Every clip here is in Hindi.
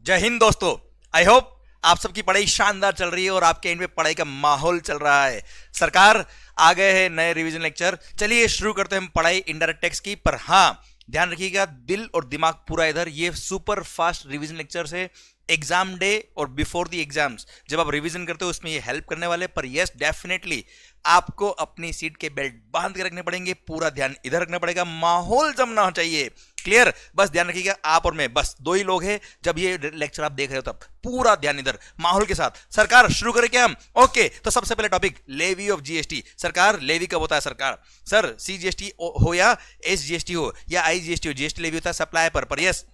जय हिंद दोस्तों। आई होप आप सबकी पढ़ाई शानदार चल रही है और आपके एंड में पढ़ाई का माहौल चल रहा है। सरकार आ गए हैं नए रिवीजन लेक्चर। चलिए शुरू करते हैं हम पढ़ाई इनडायरेक्ट टेक्स्ट की। पर हाँ, ध्यान रखिएगा, दिल और दिमाग पूरा इधर। ये सुपर फास्ट रिवीजन लेक्चर से एग्जाम डे और बिफोर द एग्जाम्स जब आप रिवीजन करते हो उसमें ये हेल्प करने वाले। पर यस, डेफिनेटली आपको अपनी सीट के बेल्ट बांध के रखने पड़ेंगे, पूरा ध्यान इधर रखना पड़ेगा, माहौल जमना चाहिए। क्लियर? बस ध्यान रखिएगा, आप और मैं बस दो ही लोग हैं जब ये लेक्चर आप देख रहे हो, तब पूरा ध्यान इधर माहौल के साथ। सरकार शुरू करें क्या हम? ओके, तो सबसे पहले टॉपिक लेवी ऑफ जीएसटी। सरकार लेवी कब होता है? सरकार सर सीजीएसटी हो या एसजीएसटी हो या आईजीएसटी हो, जीएसटी लेवी होता है सप्लाई पर यस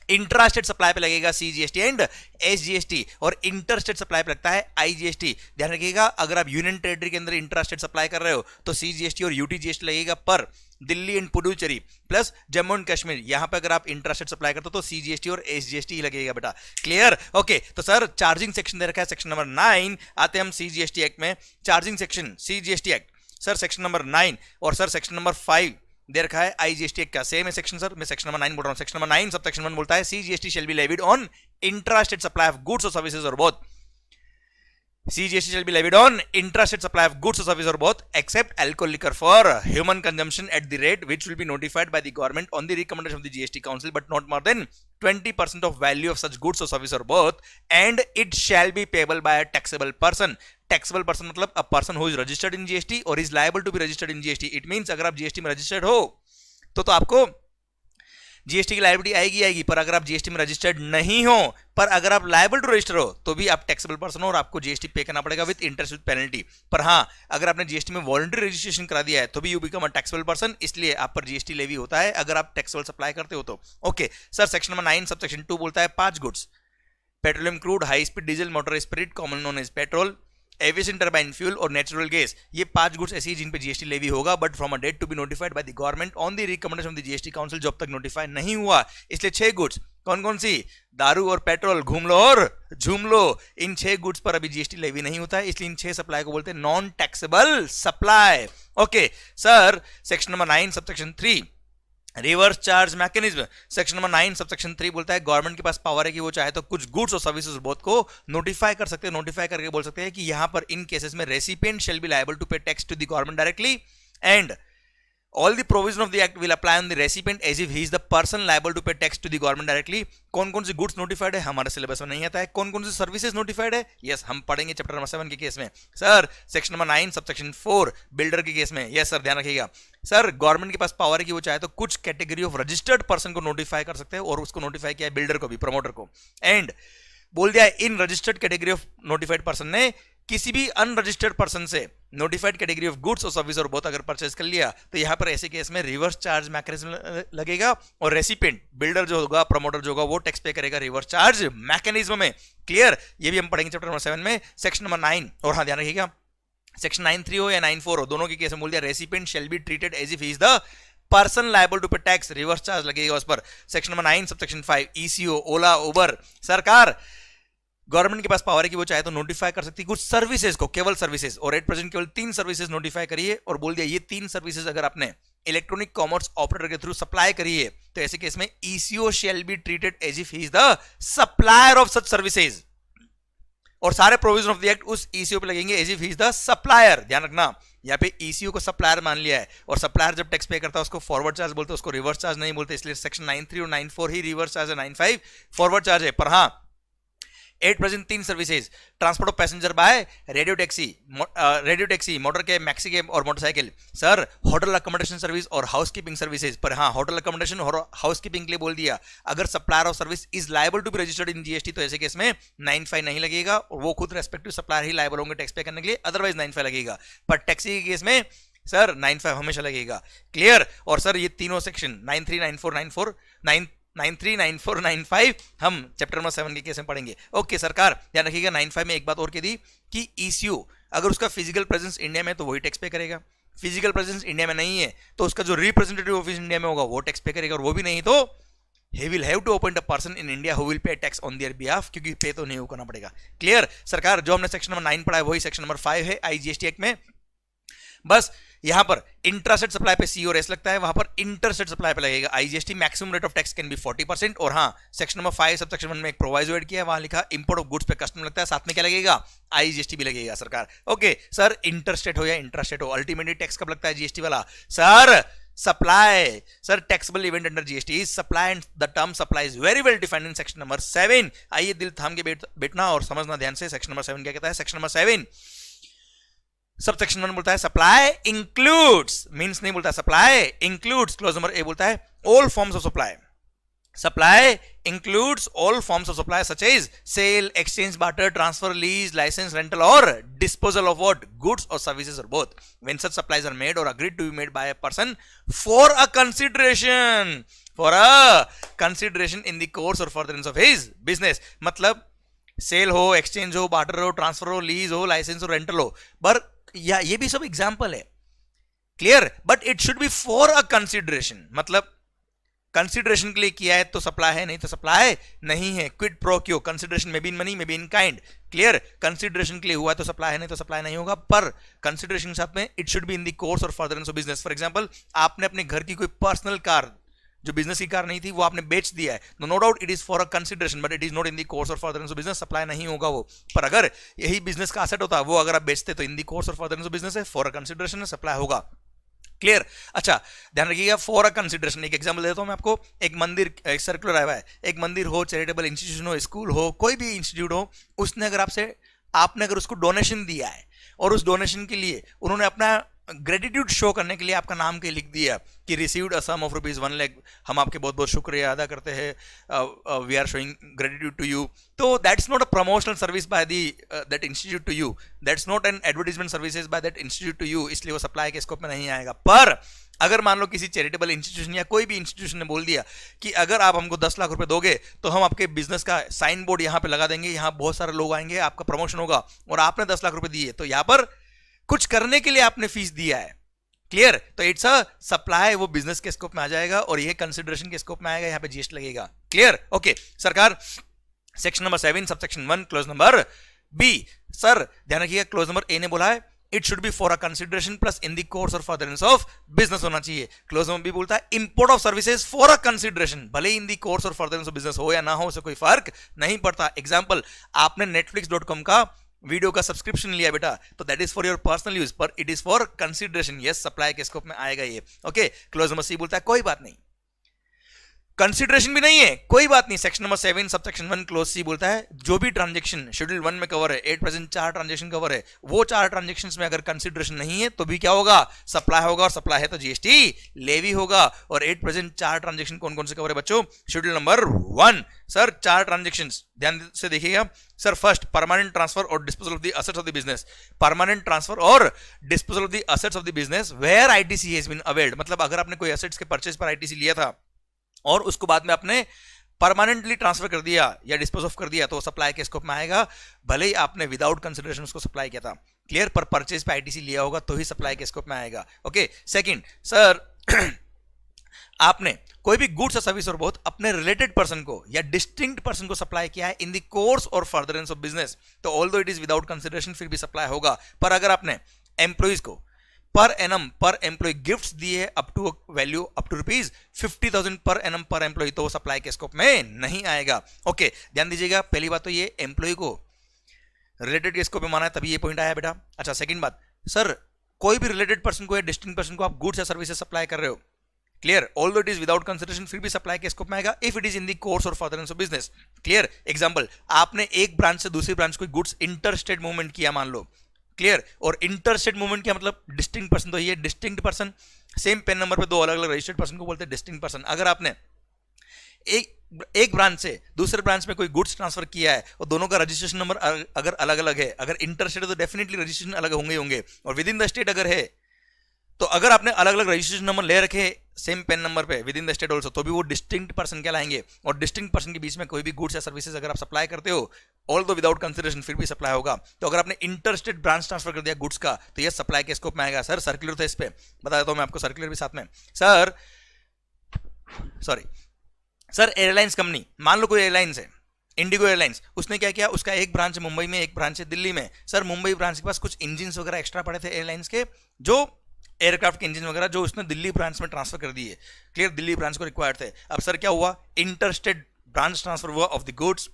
इंट्रास्टेट सप्लाई पे लगेगा सीजीएसटी एंड एसजीएसटी, और इंटरस्टेट सप्लाई पे लगता है आईजीएसटी। ध्यान रखिएगा, अगर आप यूनियन टेरिटरी के अंदर इंट्रास्टेट सप्लाई कर रहे हो तो सीजीएसटी और यूटीजीएसटी लगेगा। पर Delhi and Puducherry plus Jammu and Kashmir, यहां पे अगर आप इंट्रास्टेट सप्लाई करते हो तो सीजीएसटी और एसजीएसटी ही लगेगा बेटा। क्लियर? ओके, तो सर चार्जिंग सेक्शन दे रखा है सेक्शन नंबर 9। आते हैं हम सीजीएसटी एक्ट में। Charging section CGST act sir section number 9 और सर सेक्शन नंबर 5 दे रखा है आईजीएसटी का सेम है सेक्शन। सर मैं सेक्शन नंबर 9 बोल रहा हूं। सेक्शन नंबर 9 सब सेक्शन 1 बोलता है CGST shall be levied on intrastate supply of goods और सर्विसेज और both. CGST shall be levied on intrastate supply of goods or services or both except alcohol liquor for human consumption at the rate which will be notified by the government on the recommendation of the GST Council, but not more than 20% of value of such goods or service or both, and it shall be payable by a taxable person. Taxable person मतलब a person who is registered in GST or is liable to be registered in GST. It means अगर आप GST में registered हो तो आपको जीएसटी की लायबिलिटी आएगी। पर अगर आप जीएसटी में रजिस्टर्ड नहीं हो, पर अगर आप लायबल टू रजिस्टर हो तो भी आप टैक्सेबल पर्सन हो और आपको जीएसटी पे करना पड़ेगा विद इंटरेस्ट विद पेनल्टी। पर हाँ, अगर आपने जीएसटी में वॉलंटरी रजिस्ट्रेशन करा दिया है तो भी you become a taxable person, इसलिए आप पर जीएसटी लेवी होता है अगर आप टैक्सेबल सप्लाई करते हो तो। Okay sir, section number 9 sub section 2 बोलता है 5 goods: petroleum crude, high speed diesel motor spirit common known as petrol, aviation turbine fuel और नेचुरल गैस। ये 5 गुड्स ऐसी जिन पे जीएसटी लेवी होगा, but from a date to be notified by the government on the recommendation of the GST council. जब तक नोटिफाई नहीं हुआ, इसलिए 6 गुड्स कौन कौन सी? दारू और पेट्रोल, घूम लो और झूम लो। इन 6 गुड्स पर अभी जीएसटी लेवी नहीं होता है, इसलिए इन 6 सप्लाई को बोलते हैं non taxable supply. Okay sir, section number 9 sub section 3 reverse charge mechanism. Section number 9 subsection 3 बोलता है गवर्नमेंट के पास पावर है कि वो चाहे तो कुछ गुड्स और सर्विसेज बोथ को नोटिफाई कर सकते हैं। नोटिफाई करके बोल सकते हैं कि यहां पर इन केसेस में recipient shall be liable to pay tax to the government directly and all the provision of the act will apply on the recipient as if he is the person liable to pay tax to the government directly. कौन कौन सी गुड्स नोटिफाइड है हमारे सिलेबस में नहीं आता है। कौन कौन सी सर्विसेज नोटिफाइड है, यस हम पढ़ेंगे चैप्टर नंबर 7 के केस में। Sir section number 9 subsection 4 builder के केस में, यस सर ध्यान रखिएगा। सर गवर्नमेंट के पास पावर है कि वो चाहे तो कुछ कैटेगरी ऑफ रजिस्टर्ड पर्सन को नोटिफाई कर सकते हैं, और उसको नोटिफाई किया है बिल्डर को भी, प्रमोटर को, एंड बोल दिया इन registered category of notified person ने किसी भी अनरजिस्टर्ड पर्सन से नोटिफाइड कैटेगरी ऑफ गुड्स और सर्विस और बोथ अगर परचेज कर लिया तो यहां पर ऐसे केस में रिवर्स चार्ज मैकेनिज्म लगेगा, और रेसिपिएंट बिल्डर जो होगा, प्रमोटर जो होगा, वो टैक्स पे करेगा रिवर्स चार्ज मैकेनिज्म में। क्लियर? ये भी हम पढ़ेंगे चैप्टर नंबर 7 में, सेक्शन नंबर 9। और हाँ ध्यान रखिएगा, सेक्शन 9(3) हो या 9(4) हो, दोनों के केस में बोल दिया recipient shall be treated as if he is the person liable to pay tax, reverse charge लगेगा उस पर। Section number 9 subsection 5 ECO, Ola, Uber. सरकार गवर्नमेंट के पास पावर है कि वो चाहे तो नोटिफाई कर सकती है कुछ सर्विसेज को, केवल सर्विसेज, और एट प्रेजेंट केवल 3 सर्विसेज नोटिफाई करिए, और बोल दिया ये 3 सर्विसेज अगर आपने इलेक्ट्रॉनिक कॉमर्स ऑपरेटर के थ्रू सप्लाई करी है तो ऐसे केस में ECO shall be treated as if he is the supplier of such services, और सारे प्रोविजन ऑफ द एक्ट उस ईसीओ पे लगेंगे as if he is the supplier. ध्यान रखना, यहाँ पे ईसीओ को सप्लायर मान लिया है, और सप्लायर जब टैक्स पे करता है उसको फॉरवर्ड चार्ज बोलते हैं, उसको रिवर्स चार्ज नहीं बोलते, इसलिए सेक्शन 9(3) और 9(4) ही रिवर्स चार्ज है, 9(5) फॉरवर्ड चार्ज है। पर हाँ, 8 present 3 services: transport of passenger by radio taxi, motor cab, maxi cab और motorcycle. Sir hotel accommodation service और हाउसकीपिंग सर्विसेज। पर हाँ, होटल अकोमोडेशन और हाउसकीपिंग के लिए बोल दिया अगर supplier of service is liable to be registered in GST तो ऐसे केस में 9(5) नहीं लगेगा, और वो खुद रेस्पेक्टिव सप्लायर ही लायबल होंगे टैक्स पे करने के लिए, अदरवाइज 9(5) लगेगा। पर टैक्सी के केस में सर 9(5) हमेशा लगेगा। क्लियर? और सर ये तीनों सेक्शन 9(3), 9(4), 9(3), 9(4), 9(5) हम चैप्टर नंबर 7 के केस में पढ़ेंगे। ओके सरकार ध्यान रखिएगा, 9(5) में एक बात और कह दी कि ईसीओ अगर उसका फिजिकल प्रेजेंस इंडिया में तो वही टैक्स पे करेगा, फिजिकल प्रेजेंस इंडिया में नहीं है तो उसका जो रिप्रेजेंटेटिव ऑफिस इंडिया में होगा वो टैक्स पे करेगा, और वो भी नहीं तो he will have to appoint a person in India who will pay tax on their behalf, क्योंकि पे तो नहीं करना पड़ेगा। क्लियर? सरकार जो हमने सेक्शन नंबर 9 पढ़ा है वही सेक्शन नंबर 5 है आईजीएसटी एक्ट में। बस यहां पर इंट्रास्टेट सप्लाई पे सी और एस लगता है, वहां पर इंटरस्टेट सप्लाई पे लगेगा IGST. Maximum rate of tax can be 40%। और हाँ, सेक्शन नंबर 5 सब सेक्शन 1 में एक प्रोवाइजो ऐड किया है, वहां लिखा इंपोर्ट ऑफ गुड्स पे कस्टम लगता है, साथ में क्या लगेगा, आईजीएसटी भी लगेगा सरकार। ओके सर, इंटरस्टेट हो या इंट्रास्टेट हो, अल्टीमेटली टैक्स कब लगता है जीएसटी वाला? Sir supply, sir taxable event under GST is supply and the term supply is very well defined in section number 7। आइए दिल थाम के बैठना और समझना ध्यान से, सेक्शन नंबर 7 क्या कहता है। सेक्शन नंबर 7 सब सेक्शन 1 बोलता है सप्लाई इंक्लूड्स, मींस नहीं बोलता सप्लाई इंक्लूड्स, क्लोज नंबर ए बोलता है all forms of supply. Supply includes all forms of supply such as sale, exchange, barter, transfer, lease, license, rental or disposal of what? Goods or services or both. When such supplies are made or agreed to be made by a person for a consideration in the course or furtherance of his business. मतलब सेल हो, एक्सचेंज हो, बार्टर हो, ट्रांसफर हो, लीज हो, लाइसेंस हो, रेंटल हो, पर या ये भी सब एग्जाम्पल है, clear, but it should be for a consideration. मतलब कंसिडरेशन के लिए किया है तो सप्लाई है, नहीं तो सप्लाई नहीं है। क्विड प्रो क्यो, कंसिडरेशन में बी इन मनी, में be in kind, clear. Consideration के लिए हुआ तो सप्लाई है, नहीं तो सप्लाई नहीं होगा, पर कंसिडरेशन के साथ में it should be in the course और furtherance of business. For example, आपने अपने घर की कोई पर्सनल कार, जो बिजनेस की कार नहीं थी, वो आपने बेच दिया है, तो no doubt it is for a consideration, but it is not in the course और फर्दरेंस ऑफ बिजनेस, सप्लाई नहीं होगा वो। पर अगर यही बिजनेस का एसेट होता, वो अगर आप बेचते तो इन द कोर्स और फर्दरेंस ऑफ बिजनेस है, फॉर अ कंसिडरेशन है, सप्लाई होगा, क्लियर। अच्छा ध्यान रखिएगा, फॉर अ कंसिडरेशन, एक एग्जांपल देता हूं मैं आपको। एक मंदिर, एक सर्कुलर आया है, एक मंदिर हो, चैरिटेबल इंस्टीट्यूशन हो, स्कूल हो, कोई भी इंस्टीट्यूट हो, उसने अगर आपने अगर उसको डोनेशन दिया है और उस डोनेशन के लिए उन्होंने अपना ग्रेटिट्यूड शो करने के लिए आपका नाम के लिख दिया कि received a sum of ₹1 lakh, हम आपके बहुत बहुत शुक्रिया अदा करते हैं, we are showing gratitude to you, तो that's not a promotional service by that institute to you, that's not an advertisement services by that institute to you, इसलिए वो सप्लाई के स्कोप में नहीं आएगा। पर अगर मान लो किसी चैरिटेबल इंस्टीट्यूशन या कोई भी इंस्टीट्यूशन ने बोल दिया कि अगर आप हमको 10 लाख रुपए दोगे तो हम आपके बिजनेस का साइन बोर्ड यहाँ पे लगा देंगे, यहाँ बहुत सारे लोग आएंगे, आपका प्रमोशन होगा, और आपने 10 लाख रुपए दिए, तो यहाँ पर कुछ करने के लिए आपने फीस दिया है, क्लियर, तो इट्स अ सप्लाई, वो बिजनेस के स्कोप में आ जाएगा और ये कंसिडरेशन के स्कोप में आएगा, यहाँ पे जीएसटी लगेगा, क्लियर। ओके सरकार, section number 7 sub section 1 clause number B. Sir ध्यान रखिएगा, क्लोज नंबर ए ने बोला है it should be for a consideration plus in the course और फर्दरेंस ऑफ बिजनेस होना चाहिए। क्लोज नंबर बी बोलता है import of services for a consideration, भले इन द कोर्स और फर्दरेंस ऑफ बिजनेस हो या ना हो, उससे कोई फर्क नहीं पड़ता। एग्जांपल, आपने netflix.com का वीडियो का सब्सक्रिप्शन लिया बेटा, तो that is for your personal use, पर it is for consideration, yes supply के स्कोप में आएगा ये। ओके, क्लोज नंबर सी बोलता है कोई बात नहीं, कंसिडरेशन भी नहीं है, कोई बात नहीं। Section number 7 sub section 1 close C बोलता है जो भी ट्रांजेक्शन शेड्यूल 1 में कवर है, 8% 4 ट्रांजेक्शन कवर है, वो 4 ट्रांजेक्शंस में अगर कंसिडरेशन नहीं है तो भी क्या होगा, सप्लाई होगा, और सप्लाई है तो जीएसटी लेवी होगा। और 8% 4 ट्रांजेक्शन कौन कौन से कवर है बच्चों, शेड्यूल नंबर 1। सर 4 ट्रांजेक्शंस ध्यान से देखिएगा। Sir first, permanent transfer or disposal of the assets of the business, permanent transfer or disposal of the assets of the business where ITC has been availed, मतलब अगर आपने कोई असेट्स के परचेज पर आईटीसी लिया था और उसको बाद में आपने परमानेंटली ट्रांसफर कर दिया या डिस्पोज ऑफ कर दिया, तो सप्लाई के स्कोप में आएगा, भले ही आपने विदाउट कंसिडरेशन उसको सप्लाई किया था, क्लियर, पर परचेज पे आईटीसी लिया होगा तो ही सप्लाई के स्कोप में आएगा। ओके सेकंड, सर आपने कोई भी गुड्स और सर्विस और बोथ अपने रिलेटेड पर्सन को या डिस्टिंक्ट पर्सन को सप्लाई किया है इन द कोर्स और फर्दरेंस ऑफ बिजनेस, तो although it is without consideration फिर भी सप्लाई होगा। पर अगर आपने एम्प्लॉइज को पर एनम पर एम्प्लॉय गिफ्ट्स दिए up to value up to ₹50,000 per annum पर एम्प्लॉय, तो वो सप्लाई के स्कोप में नहीं आएगा। ओके ध्यान दीजिएगा, पहली बात तो ये एम्प्लॉय को रिलेटेड के स्कोप में माना है, तभी ये पॉइंट आया बेटा। अच्छा सेकंड बात, सर कोई भी रिलेटेड पर्सन को या डिस्टिंक्ट पर्सन को आप गुड्स या सर्विसेज सप्लाई कर रहे हो, clear, although it is without consideration फिर भी सप्लाई के स्कोप में आएगा if it is in the course और furtherance of business, clear. Example, आपने एक ब्रांच से दूसरी ब्रांच कोई गुड्स इंटरस्टेट मूवमेंट किया मान लो, क्लियर, और इंटरस्टेट मूवमेंट क्या मतलब, डिस्टिंक्ट पर्सन, तो ये distinct person, same PAN number पे 2 अलग अलग रजिस्टर्ड पर्सन को बोलते हैं डिस्टिंक्ट पर्सन। अगर आपने एक ब्रांच से दूसरे ब्रांच में कोई गुड्स ट्रांसफर किया है और दोनों का रजिस्ट्रेशन नंबर अगर अलग अलग है, अगर इंटरस्टेट है तो डेफिनेटली रजिस्ट्रेशन अलग होंगे, और विद इन द स्टेट अगर है तो अगर आपने अलग अलग रजिस्ट्रेशन नंबर ले रखे सेम पेन नंबर पे with in the state also, तो भी वो डिस्टिंक्ट पर्सन कहलाएंगे। और डिस्टिंक्ट पर्सन के बीच में कोई भी गुड्स या सर्विसेज अगर आप सप्लाई करते हो, ऑल दो विदाउट कंसिडरेशन फिर भी सप्लाई होगा। तो अगर आपने इंटरस्टेट ब्रांच ट्रांसफर कर दिया गुड्स का, तो ये सप्लाई के स्कोप में आएगा। सर सर्कुलर था इस पे, बता देता हूं मैं आपको सर्कुलर भी साथ में। Sir sorry sir, airlines company, मान लो कोई एयरलाइंस है, इंडिगो एयरलाइंस, उसने क्या किया, उसका एक ब्रांच मुंबई में, एक ब्रांच है दिल्ली में। सर मुंबई ब्रांच के पास कुछ इंजिन वगैरह एक्स्ट्रा पड़े थे एयरलाइंस के, जो एयरक्राफ्ट के इंजन वगैरह जो उसने दिल्ली ब्रांच में ट्रांसफर कर दिए, क्लियर, दिल्ली ब्रांच को रिक्वायर्ड थे। अब सर क्या हुआ, इंटरस्टेट ब्रांच ट्रांसफर हुआ of the goods,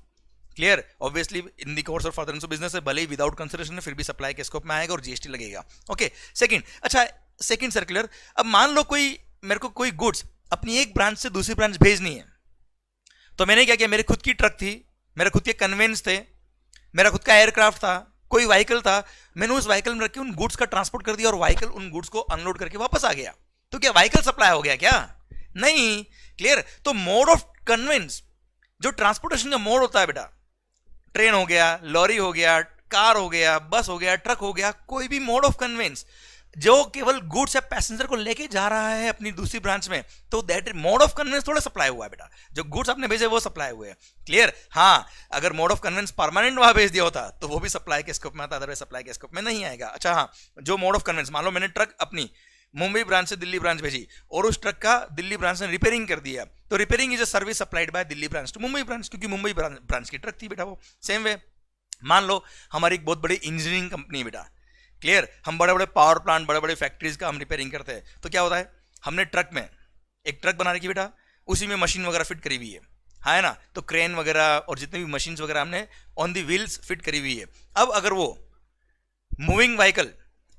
clear, obviously in the course of furtherance of business है, भले ही विदाउट कंसिडरेशन फिर भी सप्लाई के स्कोप में आएगा और जीएसटी लगेगा। ओके, सेकंड, अच्छा सेकंड सर्कुलर, अब मान लो मेरे को कोई गुड्स अपनी एक ब्रांच से दूसरी ब्रांच भेजनी है, तो मैंने क्या किया, मेरी खुद की ट्रक थी, मेरे खुद के कन्वेंस थे, मेरा खुद का एयरक्राफ्ट था, कोई व्हीकल था, मैंने उस व्हीकल में रख के उन गुड्स का ट्रांसपोर्ट कर दिया और व्हीकल उन गुड्स को अनलोड करके वापस आ गया, तो क्या व्हीकल सप्लाई हो गया क्या? नहीं, क्लियर। तो मोड ऑफ कन्वेंस, जो ट्रांसपोर्टेशन का मोड होता है बेटा, ट्रेन हो गया, लॉरी हो गया, कार हो गया, बस हो गया, ट्रक हो गया, कोई भी मोड ऑफ कन्वेंस जो केवल गुड्स या पैसेंजर को लेके जा रहा है अपनी दूसरी ब्रांच में, तो दैट मोड ऑफ कन्वेंस थोड़ा सप्लाई हुआ है बेटा, जो गुड्स आपने भेजे वो सप्लाई हुए हैं, क्लियर। हाँ, अगर मोड ऑफ कन्वेंस परमानेंट वहां भेज दिया होता तो वो भी सप्लाई के स्कोप में आता, अदरवाइज सप्लाई के स्कोप में नहीं आएगा। अच्छा हाँ, जो मोड ऑफ कन्वेंस, मान लो मैंने ट्रक अपनी मुंबई ब्रांच से दिल्ली ब्रांच भेजी और उस ट्रक का दिल्ली ब्रांच ने रिपेयरिंग कर दिया, तो repairing is a service supplied by Delhi branch to Mumbai branch, क्योंकि मुंबई ब्रांच की ट्रक थी बेटा वो। सेम वे मान लो हमारी एक बहुत बड़ी इंजीनियरिंग कंपनी है बेटा, क्लियर, हम बड़े बड़े पावर प्लांट, बड़े बड़े फैक्ट्रीज का हम रिपेयरिंग करते हैं, तो क्या होता है, हमने ट्रक में एक ट्रक बना रखी बेटा, उसी में मशीन वगैरह फिट करी हुई है ना, तो क्रेन वगैरह और जितने भी मशीन्स वगैरह हमने ऑन दी व्हील्स फिट करी हुई है। अब अगर वो मूविंग व्हीकल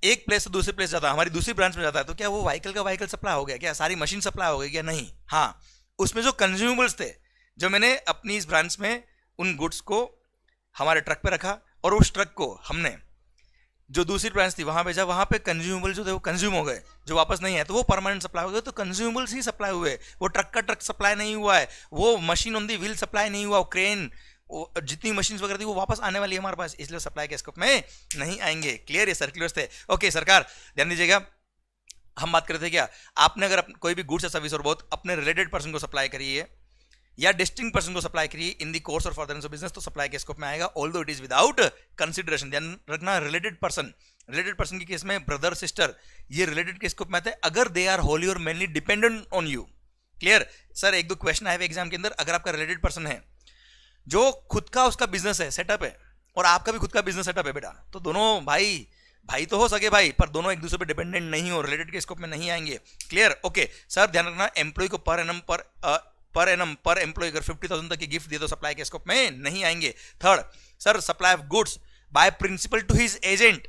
एक प्लेस से दूसरे प्लेस जाता है, हमारी दूसरी ब्रांच में जाता है, तो क्या वो व्हीकल का व्हीकल सप्लाई हो गया क्या, सारी मशीन सप्लाई हो गई क्या? नहीं। हाँ, उसमें जो कंज्यूमेबल्स थे, जो मैंने अपनी इस ब्रांच में उन गुड्स को हमारे ट्रक पे रखा और उस ट्रक को हमने जो दूसरी ब्रांच थी वहां भेजा, वहां पे कंज्यूमेबल जो थे वो कंज्यूम हो गए, जो वापस नहीं है, तो वो परमानेंट सप्लाई हो गए, तो कंज्यूमेबल्स ही सप्लाई हुए, वो ट्रक का ट्रक सप्लाई नहीं हुआ है, वो machine on the wheel supply नहीं हुआ, वो क्रेन, जितनी मशीन्स वगैरह थी वो वापस आने वाली है हमारे पास, इसलिए सप्लाई के स्कोप में नहीं आएंगे। क्लियर, ये सर्कुलर्स थे। ओके सरकार ध्यान दीजिएगा, हम बात करते थे क्या, आपने अगर कोई भी गुड्स या सर्विस और बहुत अपने रिलेटेड पर्सन को सप्लाई करी है या डिस्टिंक्ट पर्सन को सप्लाई करी इन दी कोर्स और फर्दरेंस ऑफ बिजनेस, तो सप्लाई के स्कोप में आएगा, although it is without consideration. ध्यान रखना, रिलेटेड पर्सन की केस में ब्रदर सिस्टर ये रिलेटेड के स्कोप में आते हैं अगर दे आर होली और mainly dependent on you. Clear sir, एक दो क्वेश्चन आए हुए एग्जाम के अंदर, अगर आपका रिलेटेड पर्सन है जो खुद का उसका बिजनेस है, सेटअप है, और आपका भी खुद का बिजनेस सेटअप है बेटा, तो दोनों भाई तो हो सके भाई, पर दोनों एक दूसरे पे डिपेंडेंट नहीं हो, रिलेटेड के स्कोप में नहीं आएंगे। क्लियर, ओके सर ध्यान रखना, एम्प्लॉय को पर एनम पर एम्प्लॉय अगर 50,000 तक की गिफ्ट दिए तो सप्लाई के स्कोप में नहीं आएंगे। Third sir, supply of goods by principal to his agent,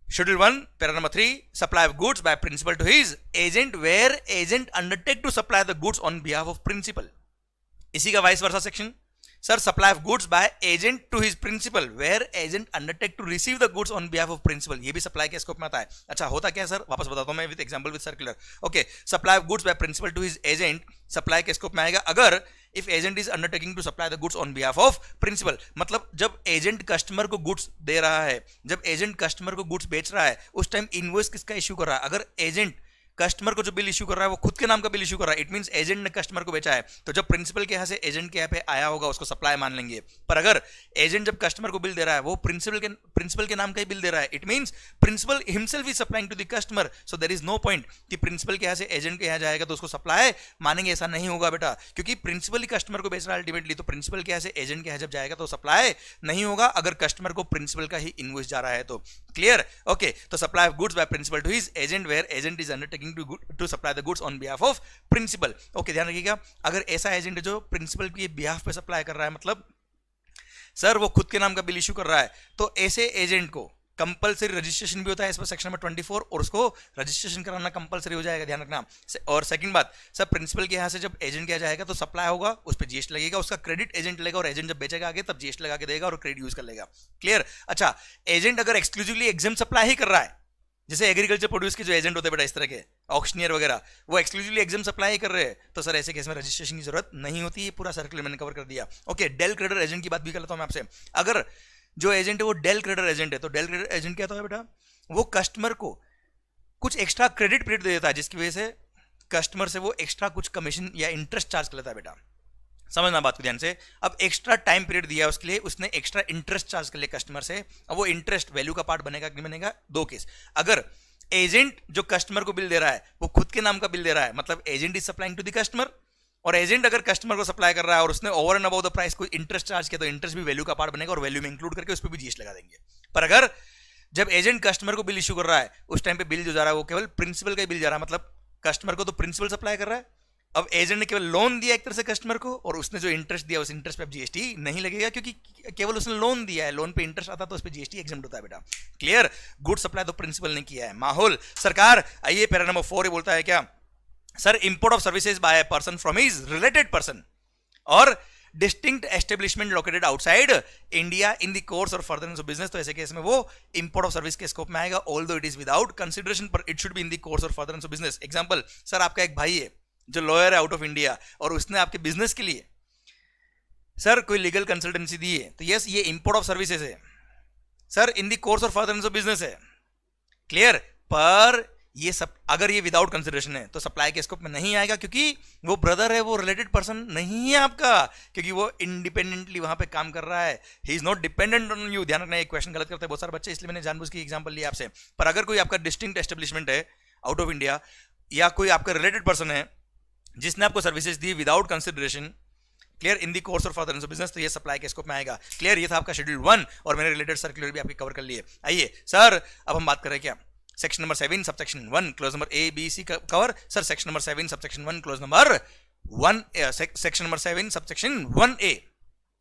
schedule 1 para number 3, supply of goods by principal to his agent where agent undertake to supply the goods on behalf of principal. इसी का vice versa section, sir supply of goods by agent to his principal where agent undertake to receive the goods on behalf of principal, ये भी सप्लाई के स्कोप में आता है। अच्छा होता क्या है सर, वापस बताता हूं मैं with example with circular. Okay, supply of goods by principal to his agent supply के स्कोप में आएगा अगर if agent is undertaking to supply the goods on behalf of principal, मतलब जब एजेंट कस्टमर को गुड्स दे रहा है, जब एजेंट कस्टमर को गुड्स बेच रहा है, उस टाइम इनवॉइस किसका इश्यू कर रहा है, अगर एजेंट कस्टमर को जो बिल इशू कर रहा है वो खुद के नाम का बिल इशू कर रहा है, इट मींस एजेंट ने कस्टमर को बेचा है, तो जब प्रिंसिपल के यहां से एजेंट के यहाँ पे आया होगा उसको सप्लाई मान लेंगे। पर अगर एजेंट जब कस्टमर को बिल दे रहा है वो प्रिंसिपल के नाम का ही बिल दे रहा है, it means principal himself is supplying to the customer, so there is no point कि प्रिंसिपल के यहाँ से एजेंट के यहाँ जाएगा तो उसको सप्लाई मानेंगे, ऐसा नहीं होगा बेटा, क्योंकि प्रिंसिपल ही कस्टमर को बेच रहा है अल्टीमेटली, तो प्रिंसिपल के यहाँ से एजेंट के यहाँ जब जाएगा तो सप्लाई नहीं होगा अगर कस्टमर को प्रिंसिपल का ही इनवॉइस जा रहा है तो। क्लियर, ओके, तो supply of goods by principal to his agent where agent is undertaking to supply the goods on behalf of principal. Okay ध्यान रखिएगा, अगर ऐसा एजेंट है जो प्रिंसिपल की बिहाफ पे सप्लाई कर रहा है, मतलब सर वो खुद के नाम का बिल इशू कर रहा है, तो ऐसे एजेंट को कंपलसरी रजिस्ट्रेशन भी होता है इस पर सेक्शन नंबर 24 और उसको रजिस्ट्रेशन कराना कंपलसरी हो जाएगा, ध्यान रखना। और सेकंड बात सर, प्रिंसिपल के यहाँ से जब एजेंट किया जाएगा तो सप्लाई होगा, उस पर जीएसटी लगेगा, उसका क्रेडिट एजेंट लेगा और एजेंट जब बेचेगा आगे तब जीएसटी लगा के देगा और क्रेडिट यूज कर लेगा। क्लियर, अच्छा एजेंट अगर एक्सक्लूसिवली एग्जाम सप्लाई ही कर रहा है, जैसे एग्रीकल्चर प्रोड्यूस के जो एजेंट होते हैं बेटा इस तरह के ऑक्शनियर वगैरह, वो एक्सक्लूसिवली एग्जाम सप्लाई कर रहे हैं, तो सर ऐसे केस में रजिस्ट्रेशन की जरूरत नहीं होती है, पूरा सर्कुलर मैंने कवर कर दिया। ओके, डेल क्रेडिटर एजेंट की बात भी कर लेता हूं मैं आपसे, अगर जो एजेंट है वो डेल क्रेडिटर एजेंट है, तो डेल क्रेडिटर एजेंट क्या होता है बेटा, वो कस्टमर को कुछ एक्स्ट्रा क्रेडिट पीरियड दे देता है जिसकी वजह से कस्टमर से वो एक्स्ट्रा कुछ कमीशन या इंटरेस्ट चार्ज कर लेता है बेटा, समझना बात को ध्यान से। अब एक्स्ट्रा टाइम पीरियड दिया उसके लिए, उसने एक्स्ट्रा इंटरेस्ट चार्ज कर लिया कस्टमर से, अब वो इंटरेस्ट वैल्यू का पार्ट बनेगा कि नहीं बनेगा, दो केस, अगर एजेंट जो कस्टमर को बिल दे रहा है वो खुद के नाम का बिल दे रहा है, मतलब agent is supplying to the customer, और एजेंट अगर कस्टमर को सप्लाई कर रहा है और उसने over and about the price को इंटरेस्ट चार्ज किया तो इंटरेस्ट भी वैल्यू का पार्ट बनेगा और वैल्यू में इंक्लूड करके उस पर भी जीएसटी लगा देंगे। पर अगर जब एजेंट कस्टमर को बिल इशू कर रहा है उस टाइम पे बिल जो जा रहा है वो केवल प्रिंसिपल का ही बिल जा रहा है, मतलब कस्टमर को तो प्रिंसिपल सप्लाई कर रहा है। अब एजेंट ने केवल लोन दिया एक तरह से कस्टमर को, और उसने जो इंटरेस्ट दिया उस इंटरेस्ट पे अब जीएसटी नहीं लगेगा, क्योंकि केवल उसने लोन दिया है, लोन पे इंटरेस्ट आता तो उस पे जीएसटी एग्जम्प्ट होता है बेटा। क्लियर? गुड सप्लाई तो प्रिंसिपल ने किया है। माहौल सरकार, आइए पैरा नंबर 4 बोलता है क्या sir, import of services by a person from his related person or distinct establishment located outside India in the course और फर्दरेंस ऑफ बिजनेस, तो ऐसे केस में वो इंपोर्ट ऑफ सर्विस के स्कोप में आएगा, although it is without consideration, पर it should be in the course और furtherance of business. Example, sir आपका एक भाई है जो लॉयर है आउट ऑफ इंडिया और उसने आपके बिजनेस के लिए सर कोई लीगल कंसल्टेंसी दी है, तो यस ये इंपोर्ट ऑफ सर्विसेज है सर, इन द कोर्स और फर्दरेंस ऑफ बिजनेस है। क्लियर? पर ये सब अगर ये विदाउट कंसिडरेशन है तो सप्लाई के स्कोप में नहीं आएगा, क्योंकि वो ब्रदर है, वो रिलेटेड पर्सन नहीं है आपका, क्योंकि वो इंडिपेंडेंटली वहां पे काम कर रहा है, he is not dependent on you. ध्यान रखना, एक क्वेश्चन गलत करते हैं बहुत सारे बच्चे, इसलिए मैंने जानबूझ के एग्जांपल लिया आपसे। पर अगर कोई आपका डिस्टिंक्ट एस्टेब्लिशमेंट है आउट ऑफ इंडिया या कोई आपका रिलेटेड पर्सन है जिसने आपको services the without consideration, clear, in the course और फर्दरेंस ऑफ बिजनेस, तो ये सप्लाई के स्कोप में आएगा। क्लियर? ये था आपका शेड्यूल 1 और मैंने रिलेटेड सर्कुलर भी आपके कवर कर लिए। आइए सर अब हम बात करें क्या section number 7 subsection 1 clause number A B C cover. Sir section number 7 subsection 1 clause number 1 section number 7 subsection 1A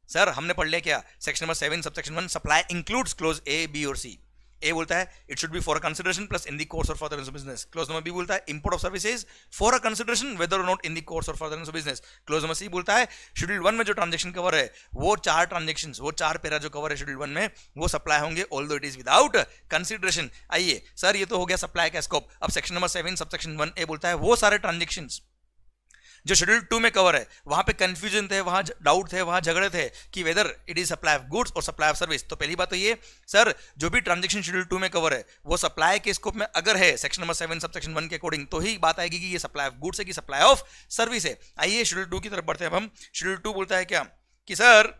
sir हमने पढ़ लिया क्या? Section number 7 subsection 1 supply includes clause A B और सी। ए बोलता है it should be for a consideration plus in the course और furtherance of business. Clause number B बोलता है import of services for a consideration whether or not in the course और furtherance of business. Clause number C बोलता है शेड्यूल 1 में जो ट्रांजैक्शन कवर है वो 4 ट्रांजैक्शंस, वो 4 पैरा जो कवर है शेड्यूल 1 में वो सप्लाई होंगे although it is without consideration. आइए सर ये तो हो गया सप्लाई का स्कोप। अब सेक्शन नंबर 7 सबसेक्शन 1A बोलता है वो सारे ट्रांजैक्शंस जो शेड्यूल 2 में कवर है, वहां पे कंफ्यूजन थे, वहां डाउट थे, वहां झगड़े थे कि whether it is supply of goods और सप्लाई ऑफ सर्विस। तो पहली बात तो ये सर जो भी ट्रांजैक्शन शेड्यूल 2 में कवर है वो सप्लाई के स्कोप में अगर है सेक्शन नंबर 7 सबसेक्शन 1 के अकॉर्डिंग, तो ही बात आएगी कि ये सप्लाई ऑफ गुड्स है कि सप्लाई ऑफ सर्विस है। आइए शेड्यूल 2 की तरफ बढ़ते हैं। अब हम शेड्यूल 2 बोलता है क्या कि सर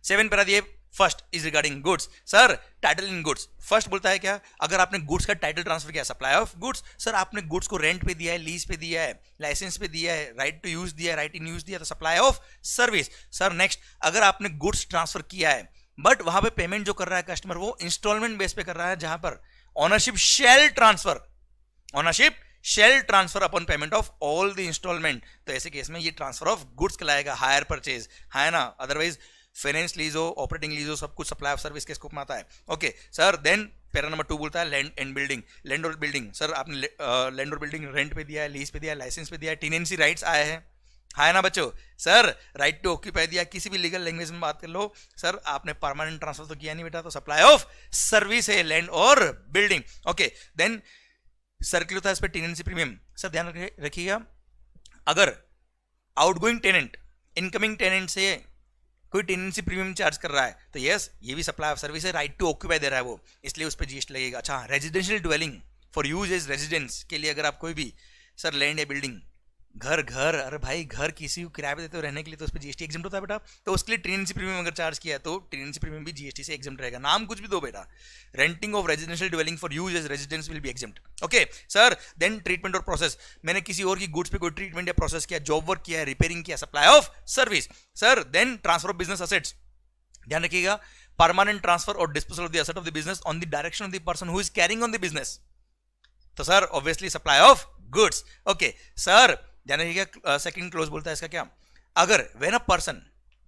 7 पैरा दिए, first is regarding goods. Sir title in goods, first बोलता है क्या अगर आपने गुड्स का टाइटल ट्रांसफर किया सप्लाई ऑफ गुड्स। सर आपने गुड्स को रेंट पे दिया है, लीज पे दिया है, लाइसेंस पे दिया है, राइट टू यूज दिया है, राइट इन यूज दिया, तो supply of service. Sir next अगर आपने गुड्स ट्रांसफर किया है बट वहां पे पेमेंट जो कर रहा है कस्टमर वो इंस्टॉलमेंट बेस पे कर रहा है, जहां पर ownership shall transfer, ownership shall transfer upon payment of all the installment, तो ऐसे केस में ये ट्रांसफर ऑफ गुड्स कहलाएगा, हायर परचेज है ना। अदरवाइज फाइनेंस लीज हो, ऑपरेटिंग लीज हो, सब कुछ सप्लाई ऑफ सर्विस के स्कोप में आता है। Okay sir then para number 2 बोलता है लैंड एंड बिल्डिंग। लैंड और बिल्डिंग, सर आपने लैंड और बिल्डिंग रेंट पे दिया है, लीज पे दिया है, लाइसेंस पे दिया है, टेनेंसी राइट्स आए हैं, है ना बच्चों। सर राइट टू ऑक्यूपाई दिया, किसी भी लीगल लैंग्वेज में बात कर लो। सर आपने परमानेंट ट्रांसफर तो किया नहीं बेटा, तो सप्लाई ऑफ सर्विस है लैंड और बिल्डिंग। ओके देन सर्किल था इस पर टेनेंसी प्रीमियम। सर ध्यान रखिएगा अगर आउटगोइंग टेनेंट इनकमिंग टेनेंट से कोई टेनेंसी प्रीमियम चार्ज कर रहा है तो यस ये भी सप्लाई ऑफ सर्विस है, राइट टू ऑक्यूपाई दे रहा है वो, इसलिए उस पर जीएसटी लगेगा। अच्छा residential dwelling for use as residence के लिए अगर आप कोई भी सर लैंड या बिल्डिंग घर अरे भाई घर किसी को किराए पे देते हो रहने के लिए तो उस पर जीएसटी एग्जम्प्ट होता है बेटा, तो उसके लिए टेनेंसी प्रीमियम अगर चार्ज किया तो टेनेंसी प्रीमियम भी जीएसटी से एग्जम्प्ट रहेगा। नाम कुछ भी दो बेटा, renting of residential dwelling for use as residence will be exempt. Okay sir then treatment or process, मैंने किसी और की गुड्स पे कोई ट्रीटमेंट या प्रोसेस किया, जॉब वर्क किया, रिपेयरिंग किया, supply of service. Sir then transfer of business assets, ध्यान रखिएगा permanent transfer or disposal of the asset of the business on the direction of the person who is carrying on the business, तो sir obviously supply of goods. Okay sir ध्यान रखिएगा सेकंड क्लोज बोलता है इसका क्या, अगर when a person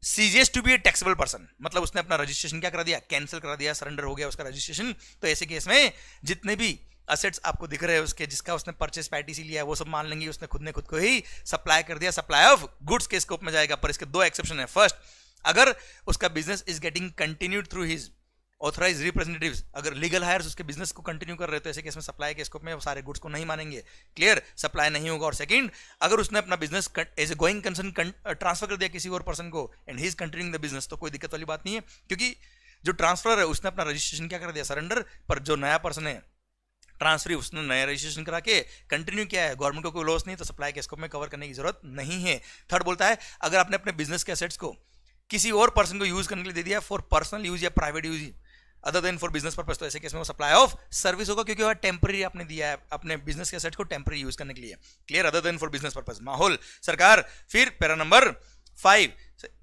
ceases to be a taxable person, मतलब उसने अपना रजिस्ट्रेशन क्या करा दिया, कैंसिल करा दिया, सरेंडर हो गया उसका रजिस्ट्रेशन, तो ऐसे केस में जितने भी असेट्स आपको दिख रहे हैं उसके जिसका उसने परचेस पैटीसी लिया है वो सब मान लेंगे उसने खुद ने खुद को ही सप्लाई कर दिया, सप्लाई ऑफ गुड्स के स्कोप में जाएगा। पर इसके 2 एक्सेप्शन है। फर्स्ट अगर उसका business is getting continued through his authorize representatives, अगर लीगल हायर्स उसके बिजनेस को कंटिन्यू कर रहे तो ऐसे केस में सप्लाई के स्कोप में वो सारे गुड्स को नहीं मानेंगे, क्लियर सप्लाई नहीं होगा। और सेकंड अगर उसने अपना business as a going concern transfer कर दिया किसी और पर्सन को and he is continuing the business, तो कोई दिक्कत वाली बात नहीं है, क्योंकि जो ट्रांसफर है उसने अपना रजिस्ट्रेशन क्या कर दिया सरेंडर, पर जो नया पर्सन है ट्रांसफर उसने नया रजिस्ट्रेशन करा के कंटिन्यू किया है, गवर्नमेंट को कोई लॉस नहीं, तो सप्लाई के स्कोप में कवर करने की जरूरत नहीं है। थर्ड बोलता है अगर आपने अपने बिजनेस के एसेट्स को किसी और पर्सन को यूज करने के लिए दे दिया फॉर पर्सनल यूज या private use other than for business purpose, तो ऐसे केस में वो सप्लाई ऑफ सर्विस होगा, क्योंकि वह टेम्पररी आपने दिया है अपने बिजनेस के एसेट को टेम्पररी यूज करने के लिए, clear other than for business purpose. माहौल सरकार फिर पैरा नंबर 5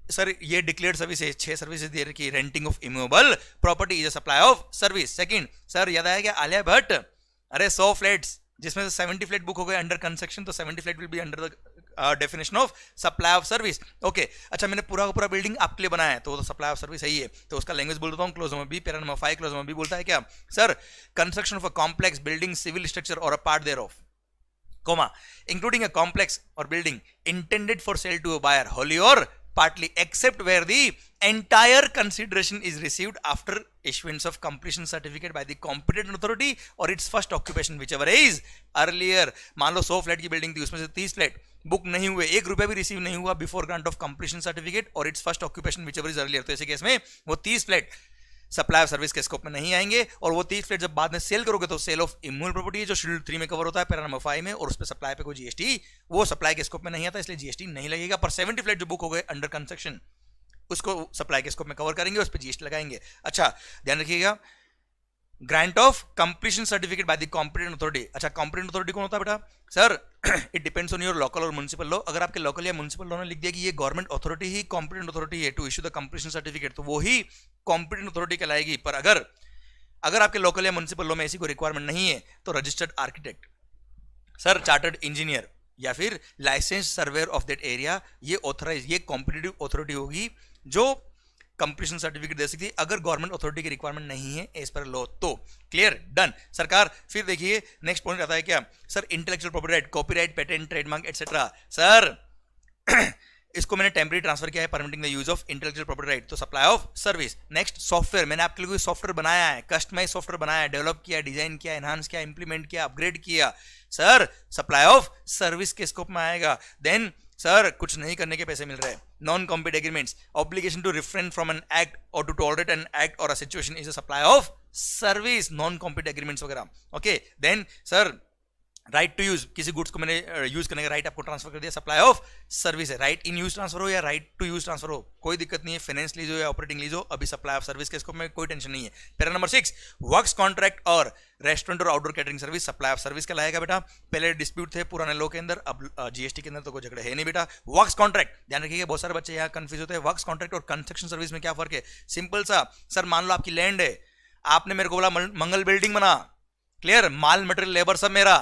सर ये डिक्लेयर्ड सर्विसेज 6 सर्विसेज दे रखी, renting of immovable property is a supply of service. Second sir याद आया क्या आलिया भट्ट, अरे 100 फ्लैट्स जिसमें से 70 फ्लैट बुक हो गए अंडर कंस्ट्रक्शन, तो 70 flat will be under the definition of supply of service. Okay अच्छा, मैंने पूरा का पूरा बिल्डिंग आपके लिए बनाया है तो वो तो सप्लाई ऑफ सर्विस ही है, तो उसका लैंग्वेज बोल देता हूँ। Clause number B, para number 5 clause number B बोलता है क्या sir, construction of a complex building civil structure or a part thereof, comma, including a complex or building intended for sale to a buyer wholly or partly, except where the entire consideration is received after issuance of completion certificate by the competent authority or its first occupation whichever is earlier। मान लो 100 फ्लैट की बिल्डिंग थी, उसमें से 30 फ्लैट बुक नहीं हुए, 1 रुपया भी रिसीव नहीं हुआ before grant of completion certificate or its first occupation whichever is earlier, तो ऐसे केस में वो 30 फ्लैट सप्लाई ऑफ सर्विस के स्कोप में नहीं आएंगे। और वो 30 फ्लैट जब बाद में सेल करोगे तो सेल ऑफ इमूवेबल प्रॉपर्टी है जो शेड्यूल 3 में कवर होता है, पैरा नंबर 5 में, और उस पर सप्लाई पे कोई जीएसटी वो सप्लाई के स्कोप में नहीं आता, इसलिए जीएसटी नहीं लगेगा। पर 70 फ्लैट जो बुक हो गए अंडर कंस्ट्रक्शन उसको सप्लाई के स्कोप में कवर करेंगे, उस पर जीएसटी लगाएंगे। अच्छा ध्यान रखिएगा, grant of completion certificate by the competent authority. अच्छा कॉम्पिटेंट अथॉरिटी कौन होता है बेटा sir, it depends on your local और म्युनिसिपल लॉ। अगर आपके लोकल या म्युनिसिपल लॉ ने लिख दिया कि ये गवर्नमेंट अथॉरिटी ही कॉम्पिटेंट अथॉरिटी है to issue the completion certificate, तो वो ही कॉम्पिटेंट अथॉरिटी कहलाएगी। पर अगर आपके लोकल या म्युनिसिपल लॉ में ऐसी कोई रिक्वायरमेंट नहीं है तो registered architect sir, chartered engineer या फिर license surveyor of that area, ये ऑथराइज, ये कॉम्पिटिटिव अथॉरिटी होगी जो कंप्लीशन सर्टिफिकेट दे सकती है अगर गवर्नमेंट अथॉरिटी की रिक्वायरमेंट नहीं है एज पर लॉ तो। क्लियर डन सरकार। फिर देखिए नेक्स्ट पॉइंट आता है क्या sir, intellectual property right, copyright, patent, trademark etcetera. Sir इसको मैंने टेम्पररी ट्रांसफर किया है, permitting the use of intellectual property right, तो supply of service. Next software, मैंने आपके लिए सॉफ्टवेयर बनाया है, कस्टमाइज सॉफ्टवेयर बनाया है, डेवलप किया, डिजाइन किया, एनहांस किया, इंप्लीमेंट किया, अपग्रेड किया, सर सप्लाई ऑफ सर्विस के स्कोप में आएगा। देन सर कुछ नहीं करने के पैसे मिल रहे हैं, non compete agreements, obligation to refrain from an act or to tolerate an act or a situation is a supply of service, non compete agreements वगैरह। Okay then sir right to use, किसी गुड्स को मैंने यूज करने का राइट आपको ट्रांसफर कर दिया, सप्लाई ऑफ सर्विस है। राइट इन यूज ट्रांसफर हो या राइट टू यूज ट्रांसफर हो कोई दिक्कत नहीं है, फाइनेंस लीज हो या ऑपरेटिंग लीज हो, अभी सप्लाई ऑफ सर्विस के स्कोप में कोई टेंशन नहीं है। पैरा नंबर 6 वर्क्स कॉन्ट्रैक्ट और रेस्टोरेंट और outdoor catering service supply of service का लाएगा बेटा। पहले डिस्प्यूट थे पुराने लॉ के अंदर, अब जीएसटी के अंदर तो कोई झगड़े है नहीं बेटा। वर्क्स कॉन्ट्रैक्ट, ध्यान रखिएगा बहुत सारे बच्चे यहाँ कंफ्यूज होते हैं, वर्क्स कॉन्ट्रैक्ट और कंस्ट्रक्शन सर्विस में क्या फर्क है, सिंपल सा सर, मान लो आपकी लैंड है, आपने मेरे को बोला मंगल बिल्डिंग बना, क्लियर, माल मटेरियल लेबर सब मेरा,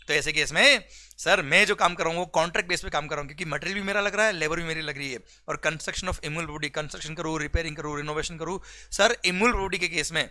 तो ऐसे केस में सर मैं जो काम कर रहा हूं वो कॉन्ट्रैक्ट बेस पे काम कर रहा हूं क्योंकि मटेरियल भी मेरा लग रहा है, लेबर भी मेरी लग रही है। और construction of immovable property, construction करूं, रिपेयरिंग करूं, रिनोवेशन करूं, सर इमूवेबल प्रॉपर्टी के केस में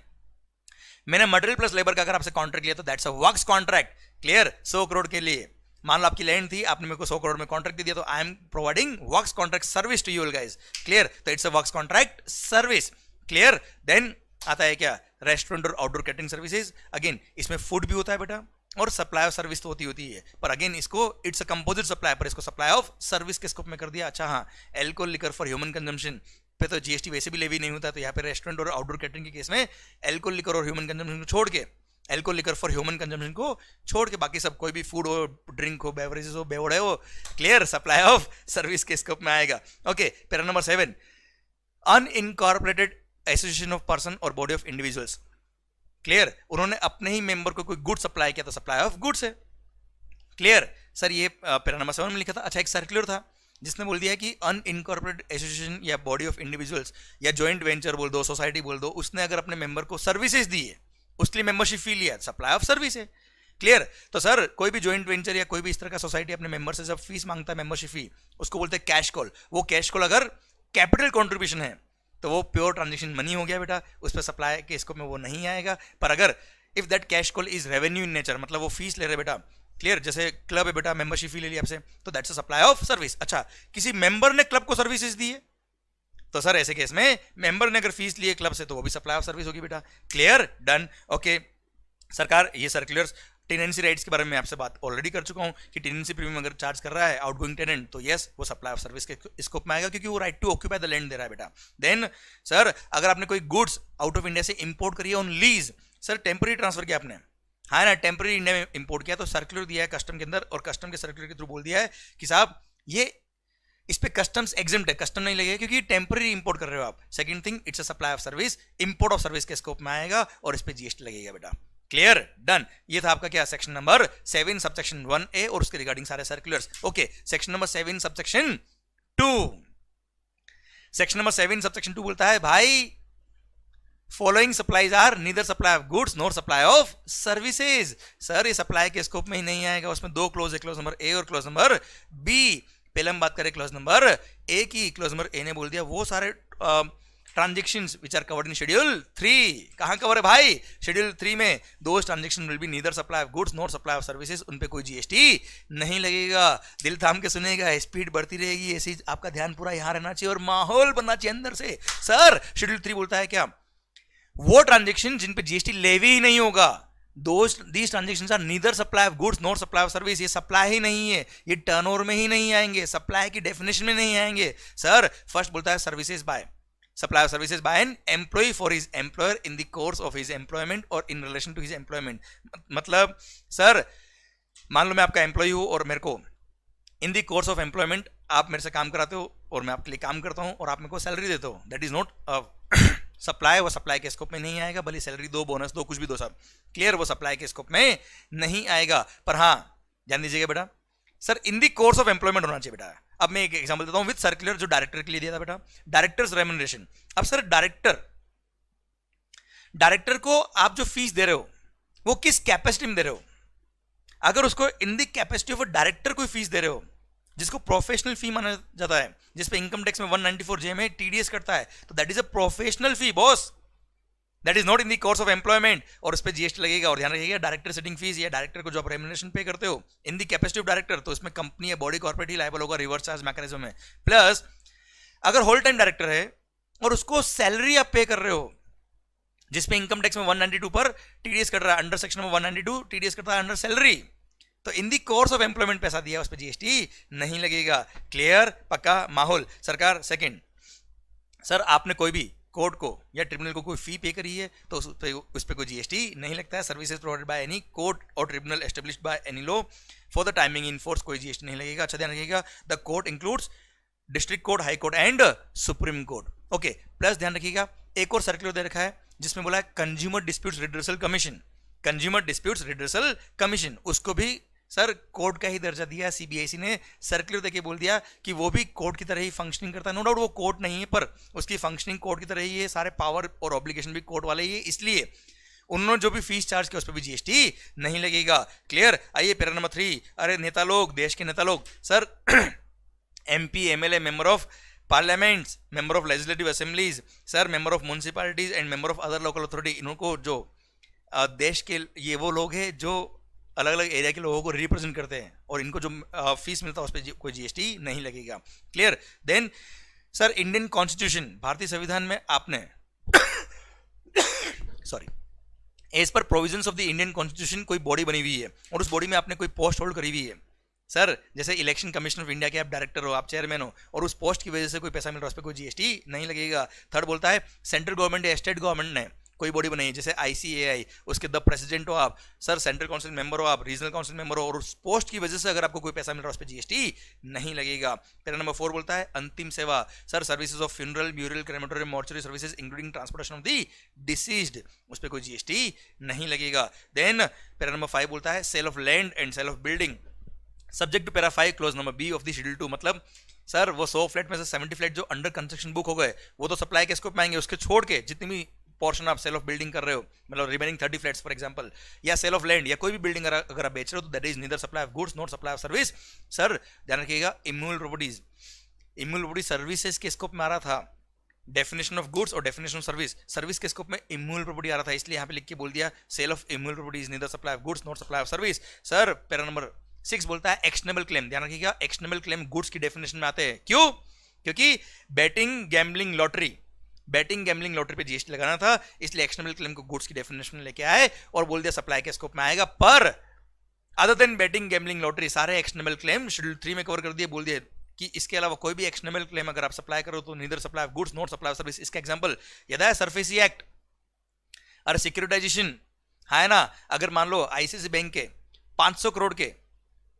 मैंने मटेरियल प्लस लेबर का अगर आपसे कॉन्ट्रैक्ट लिया तो that's a works contract. Clear, 100 crore के लिए मान लो आपकी लैंड थी, आपने मेरे को 100 करोड़ में कॉन्ट्रैक्ट दे दिया, तो I am providing works contract service to you guys. Clear, तो it's a works contract service. Clear, then आता है क्या, रेस्टोरेंट और आउटडोर कैटरिंग सर्विसेज। अगेन इसमें फूड भी होता है बेटा और सप्लाई ऑफ सर्विस तो होती है, पर अगेन इसको इट्स अ कंपोजिट सप्लाई, पर इसको सप्लाई ऑफ सर्विस के स्कोप में कर दिया। अच्छा हाँ, alcohol liquor for human consumption पे तो जीएसटी वैसे भी लेवी नहीं होता, तो यहाँ पे रेस्टोरेंट और आउटडोर कैटरिंग के केस में एल्कोहल लिकर और ह्यूमन कंजम्पशन को छोड़ के, alcohol liquor for human consumption को छोड़ के बाकी सब कोई भी फूड हो, ड्रिंक हो, बेवरेजेस हो, बेवड़े हो, क्लियर, सप्लाई ऑफ सर्विस के स्कोप में आएगा। Okay, para number 7 unincorporated association of person और बॉडी ऑफ इंडिविजुअल्स। क्लियर, उन्होंने अपने ही मेंबर को कोई गुड सप्लाई किया तो सप्लाई ऑफ गुड्स है। क्लियर सर, ये पैरा नंबर 7 में लिखा था। अच्छा, एक सर्कुलर था जिसने बोल दिया कि अनइनकॉर्पोरेटेड एसोसिएशन या बॉडी ऑफ इंडिविजुअल्स या जॉइंट वेंचर बोल दो, सोसाइटी बोल दो, उसने अगर अपने मेंबर को सर्विसेज दी है, उसके लिए मेंबरशिप फी लिया, सप्लाई ऑफ सर्विस है। क्लियर, तो सर कोई भी जॉइंट वेंचर या कोई भी इस तरह का सोसाइटी अपने मेंबर से जब फीस मांगता है, मेंबरशिप फी, उसको बोलते हैं कैश कॉल। वो कैश कॉल अगर कैपिटल कॉन्ट्रीब्यूशन है तो वो प्योर ट्रांजेक्शन मनी हो गया बेटा, उस पर सप्लाई के स्कोप में वो नहीं आएगा। पर अगर if that cash call is revenue in nature, मतलब वो फीस ले रहे बेटा, क्लियर, जैसे क्लब है बेटा, मेंबरशिप फी ले लिया आपसे, तो that's a supply of service. अच्छा, किसी मेंबर ने क्लब को सर्विसेज दी है तो सर ऐसे केस में मेंबर ने अगर फीस लिए क्लब से तो वो भी सप्लाई ऑफ सर्विस होगी बेटा। Clear, done. ओके सरकार, ये सर्कुलर्स टेनेंसी राइट्स के बारे में आपसे बात ऑलरेडी कर चुका हूं कि टेनेंसी प्रीमियम अगर चार्ज कर रहा है आउटगोइंग टेनेंट तो यस वो सप्लाई ऑफ सर्विस के स्कोप में आएगा क्योंकि वो right to occupy the land दे रहा है बेटा। देन सर, अगर आपने कोई गुड्स आउट ऑफ इंडिया से इंपोर्ट करी है on lease, sir temporary transfer किया आपने, हाँ ना, टेम्पररी इंडिया में इंपोर्ट किया तो सर्कुलर दिया है कस्टम के अंदर, और कस्टम के सर्कुलर के थ्रू बोल दिया है कि साहब ये इस पे कस्टम्स एग्जिम्ट है, कस्टम नहीं लगेगा क्योंकि टेम्पररी इंपोर्ट कर रहे हो आप। Second thing, it's a supply of service, import of service के स्कोप में आएगा और इस पे जीएसटी लगेगा बेटा। Clear, done. ये था आपका क्या, सेक्शन नंबर 7 सबसेक्शन 1A और उसके रिगार्डिंग सारे circulars. Okay, section number 7 subsection 2। Section number 7 subsection 2 बोलता है भाई following supplies are neither supply of goods nor supply of services. Sir ये सप्लाई के स्कोप में ही नहीं आएगा, उसमें दो क्लोज है, क्लोज नंबर ए और क्लोज नंबर बी। पहले हम बात करें क्लोज नंबर ए की। क्लोज नंबर ए ने बोल दिया वो सारे transactions which are covered in schedule 3। कहां कवर है भाई? शेड्यूल 3 में। Those transaction will be neither supply of goods nor supply of services, उन पे कोई जीएसटी नहीं लगेगा। दिल थाम के सुनेगा, स्पीड बढ़ती रहेगी, ऐसी आपका ध्यान पूरा यहां रहना चाहिए और माहौल बनना चाहिए अंदर से। सर शेड्यूल 3 बोलता है क्या? वो ट्रांजेक्शन जिन पे जीएसटी लेवी ही नहीं होगा, these transactions are neither supply of goods nor supply of service. ये सप्लाई ही नहीं है, ये टर्नओवर में ही नहीं आएंगे, सप्लाई की डेफिनेशन में नहीं आएंगे। सर फर्स्ट बोलता है services by, supply of services by an employ for his employer in the course of his employment or in relation to his employment. मतलब सर मान लो मैं आपका एम्प्लॉय हूं और मेरे को in the course of employment आप मेरे से काम कराते हो और मैं आपके लिए काम करता हूं और आप मेरे को सैलरी देते हो, दैट इज नॉट सप्लाई। वो सप्लाई के स्कोप में नहीं आएगा, भले सैलरी दो, बोनस दो, कुछ भी दो, सब क्लियर, वो सप्लाई के स्कोप में नहीं आएगा। पर हाँ ध्यान दीजिएगा बेटा, sir in the course of employment होना चाहिए बेटा। अब मैं एक एग्जांपल देता हूं विद सर्कुलर जो डायरेक्टर के लिए दिया था बेटा, डायरेक्टर्स रेम्यूनरेशन। अब सर डायरेक्टर को आप जो फीस दे रहे हो वो किस कैपेसिटी में दे रहे हो? अगर उसको इन दी कैपेसिटी ऑफ डायरेक्टर कोई फीस दे रहे हो जिसको प्रोफेशनल फी माना जाता है, जिसपे इनकम टैक्स में 194J में टीडीएस करता है, तो that is a professional fee boss, that is not in the course of employment और उस पर जीएसटी लगेगा। और ध्यान रखिएगा डायरेक्टर सेटिंग फीस या डायरेक्टर को जो आप रेम्यूनरेशन पे करते हो in the capacity of director, तो इसमें कंपनी या बॉडी कॉर्पोरेट ही लायबल होगा रिवर्स चार्ज मैकेनिज्म में। प्लस अगर होल टाइम डायरेक्टर है और उसको सैलरी आप पे कर रहे हो जिसपे इनकम टैक्स में 192 पर टीडीएस कर रहा है, अंडर सेक्शन में 192 टीडीएस करता है अंडर सैलरी, तो इन दी कोर्स ऑफ एम्प्लॉयमेंट पैसा दिया उस पर जीएसटी नहीं लगेगा। क्लियर, पक्का माहौल। सरकार सेकंड, सर आपने कोई भी कोर्ट को या ट्रिब्यूनल को कोई फी पे करी है तो उस पर कोई जीएसटी नहीं लगता है। Services provided by any court or tribunal established by any law for the timing in force, कोई जीएसटी नहीं लगेगा। अच्छा ध्यान रखिएगा, the court includes district court, high court and supreme court. Okay, plus ध्यान रखिएगा एक और सर्कुलर दे रखा है जिसमें बोला है consumer disputes redressal commission, consumer disputes redressal commission, उसको भी सर कोर्ट का ही दर्जा दिया। सीबीआईसी ने सर्कुलर देके बोल दिया कि वो भी कोर्ट की तरह ही फंक्शनिंग करता है। नो डाउट वो कोर्ट नहीं है पर उसकी फंक्शनिंग कोर्ट की तरह ही है, सारे पावर और ऑब्लिगेशन भी कोर्ट वाले ही है, इसलिए उन्होंने जो भी फीस चार्ज किया उस पर भी जीएसटी नहीं लगेगा। क्लियर। आइए पैरा नंबर 3, अरे नेता लोग, देश के नेता लोग, sir MP, MLA, member of parliaments, member of legislative assemblies, sir member of municipalities and member of other local authority, इनको जो देश के ये वो लोग हैं जो अलग अलग एरिया के लोगों को रिप्रेजेंट करते हैं और इनको जो फीस मिलता है उस पर कोई जीएसटी नहीं लगेगा। Clear. Then sir Indian constitution, भारतीय संविधान में आपने sorry as per provisions of the Indian constitution कोई बॉडी बनी हुई है और उस बॉडी में आपने कोई पोस्ट होल्ड करी हुई है। सर जैसे इलेक्शन कमीशन ऑफ इंडिया के आप डायरेक्टर हो, आप चेयरमैन हो और उस पोस्ट की वजह से कोई पैसा मिल रहा है उस पर कोई जीएसटी नहीं लगेगा। थर्ड बोलता है सेंट्रल गवर्नमेंट या स्टेट गवर्नमेंट ने कोई बॉडी बनाई जैसे आईसीएआई, उसके द प्रेसिडेंट हो आप, सर सेंट्रल काउंसिल मेंबर हो आप, रीजनल काउंसिल मेंबर हो और उस पोस्ट की वजह से अगर आपको कोई पैसा मिल रहा है उस पर जीएसटी नहीं लगेगा। पैरा नंबर 4 बोलता है अंतिम सेवा, sir services of funeral, burial, crematorium, mortuary services including transportation of the deceased, उस पर कोई जीएसटी नहीं लगेगा। देन पैरा नंबर 5 बोलता है sale of land and sale of building subject to para 5 clause number B of the schedule 2, मतलब सर वो 100 फ्लैट में से 70 फ्लैट जो अंडर कंस्ट्रक्शन बुक हो गए वो तो सप्लाई के स्कोप में आएंगे, उसके छोड़ के जितनी भी पोर्शन आप सेल ऑफ बिल्डिंग कर रहे हो, मतलब रिमेनिंग 30 फ्लैट्स फॉर एग्जांपल, या सेल ऑफ लैंड या कोई भी बिल्डिंग अगर आप बेच रहे हो तो that is neither supply of goods not supply of service. Sir ध्यान रखिएगा इम्यूल प्रॉपर्टीज, इम्यूल प्रॉपर्टी सर्विसेज के स्कोप में आ रहा था, डेफिनेशन ऑफ गुड्स और डेफिनेशन ऑफ सर्विस, सर्विस के स्कोप में इम्यूल प्रॉपर्टी आ रहा था, इसलिए यहाँ पे लिख के बोल दिया sale of immovable property is neither supply of goods not supply of service. Sir para number 6 बोलता है एक्शनेबल क्लेम, ध्यान रखिएगा एक्शनेबल क्लेम गुड्स की डेफिनेशन में आते हैं। क्यों? क्योंकि betting gambling lottery, betting gambling lottery पे जीएसटी लगाना था, इसलिए एक्शनेबल क्लेम को गुड्स की डेफिनेशन में लेके आए और बोल दिया सप्लाई के स्कोप में आएगा। पर other than batting gambling lottery सारे एक्शनेबल क्लेम शेड्यूल 3 में कवर कर दिए, बोल दिए कि इसके अलावा कोई भी एक्शनेबल क्लेम अगर आप सप्लाई करो तो neither supply of goods not supply of service. इसका एग्जांपल यदा है सरफेसी एक्ट और सिक्योरिटाइजेशन है ना, अगर मान लो आईसीआईसीआई बैंक के 500 करोड़ के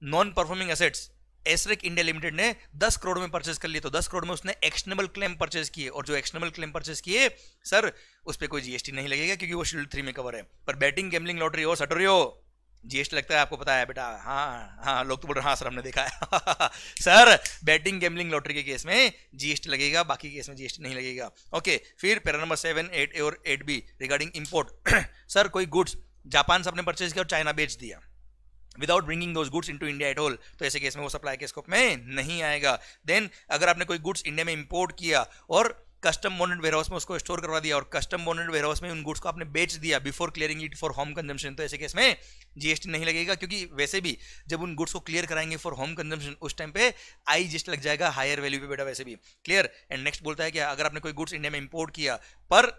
non performing assets Asrec India Limited ने 10 करोड़ में परचेज कर लिए तो 10 करोड़ में उसने एक्शनेबल क्लेम परचेज किए और जो एक्शनेबल क्लेम परचेज किए सर उस पर कोई जीएसटी नहीं लगेगा क्योंकि वो शेड्यूल 3 में कवर है। पर बैटिंग गैम्बलिंग लॉटरी हो सटोरियो जीएसटी लगता है आपको पता है बेटा, हाँ हाँ, लोग तो बोल रहे हैं हाँ सर हमने देखा है सर बैटिंग गैम्बलिंग लॉटरी के केस में जीएसटी लगेगा, बाकी केस में जीएसटी नहीं लगेगा। ओके, फिर पैरा नंबर 7, 8 और 8B रिगार्डिंग इंपोर्ट सर कोई गुड्स जापान से आपने परचेज किया और चाइना बेच दिया without bringing those goods into India at all, तो ऐसे केस में वो सप्लाई के स्कोप में नहीं आएगा। देन अगर आपने कोई गुड्स इंडिया में इंपोर्ट किया और कस्टम बोनेड वेयरहाउस में उसको स्टोर करवा दिया और कस्टम बोनेड वेयरहाउस में उन गुड्स को आपने बेच दिया before clearing it for home consumption, तो ऐसे केस में जीएसटी नहीं लगेगा, क्योंकि वैसे भी जब उन गुड्स को क्लियर कराएंगे फॉर होम कंजम्पशन उस टाइम पे आई जीएसटी लग जाएगा हायर वैल्यू पे बेटा वैसे भी। क्लियर। एंड नेक्स्ट बोलता है कि अगर आपने कोई गुड्स इंडिया में इंपोर्ट किया पर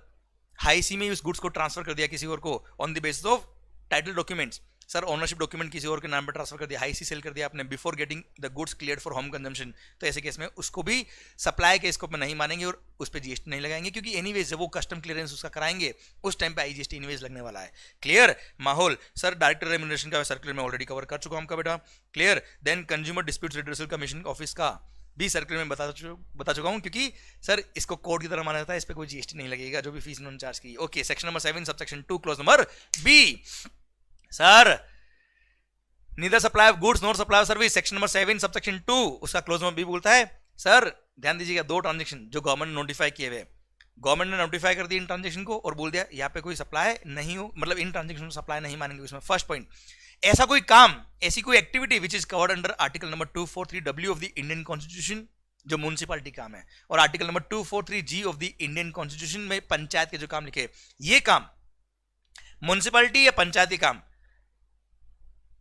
हाई सी में उस गुड्स को ट्रांसफर कर दिया किसी और को on the basis of title documents, sir ownership document किसी और के नाम पर ट्रांसफर कर दिया, हाई सी सेल कर दिया आपने before getting the goods cleared for home consumption, तो ऐसे केस में उसको भी सप्लाई के स्कोप में नहीं मानेंगे और उस पर जीएसटी नहीं लगाएंगे, क्योंकि एनीवेज जब वो कस्टम क्लियरेंस उसका कराएंगे उस टाइम पे आईजीएसटी एनीवेज लगने वाला है। क्लियर। माहौल सर डायरेक्टर रेम्यूनरेशन का सर्कुलर में ऑलरेडी कवर कर चुका हूं आपका बेटा। Clear. Then consumer dispute redressal commission office का भी सर्कुलर में बता चुका हूं, क्योंकि सर इसको कोड की तरह माना जाता है, इस पे कोई जीएसटी नहीं लगेगा जो भी फीस इन्होंने चार्ज की। Okay, section number 7 subsection 2 clause number B sir neither supply of goods not supply of service, section number 7 subsection 2 उसका क्लोज नंबर बी बोलता है सर ध्यान दीजिएगा, दो ट्रांजेक्शन जो गवर्नमेंट ने नोटिफाई किए हुए, गवर्नमेंट ने नोटिफाई कर दिया इन ट्रांजेक्शन को और बोल दिया यहाँ पे कोई सप्लाई नहीं हो, मतलब इन ट्रांजेक्शन को सप्लाई नहीं मानेंगे उसमें। फर्स्ट पॉइंट, ऐसा कोई काम, ऐसी कोई activity which is covered under article number 243W of the Indian constitution जो म्युनिसिपैलिटी काम है, और article number 243G of the Indian constitution में पंचायत के जो काम लिखे, ये काम म्युनिसिपैलिटी या पंचायती काम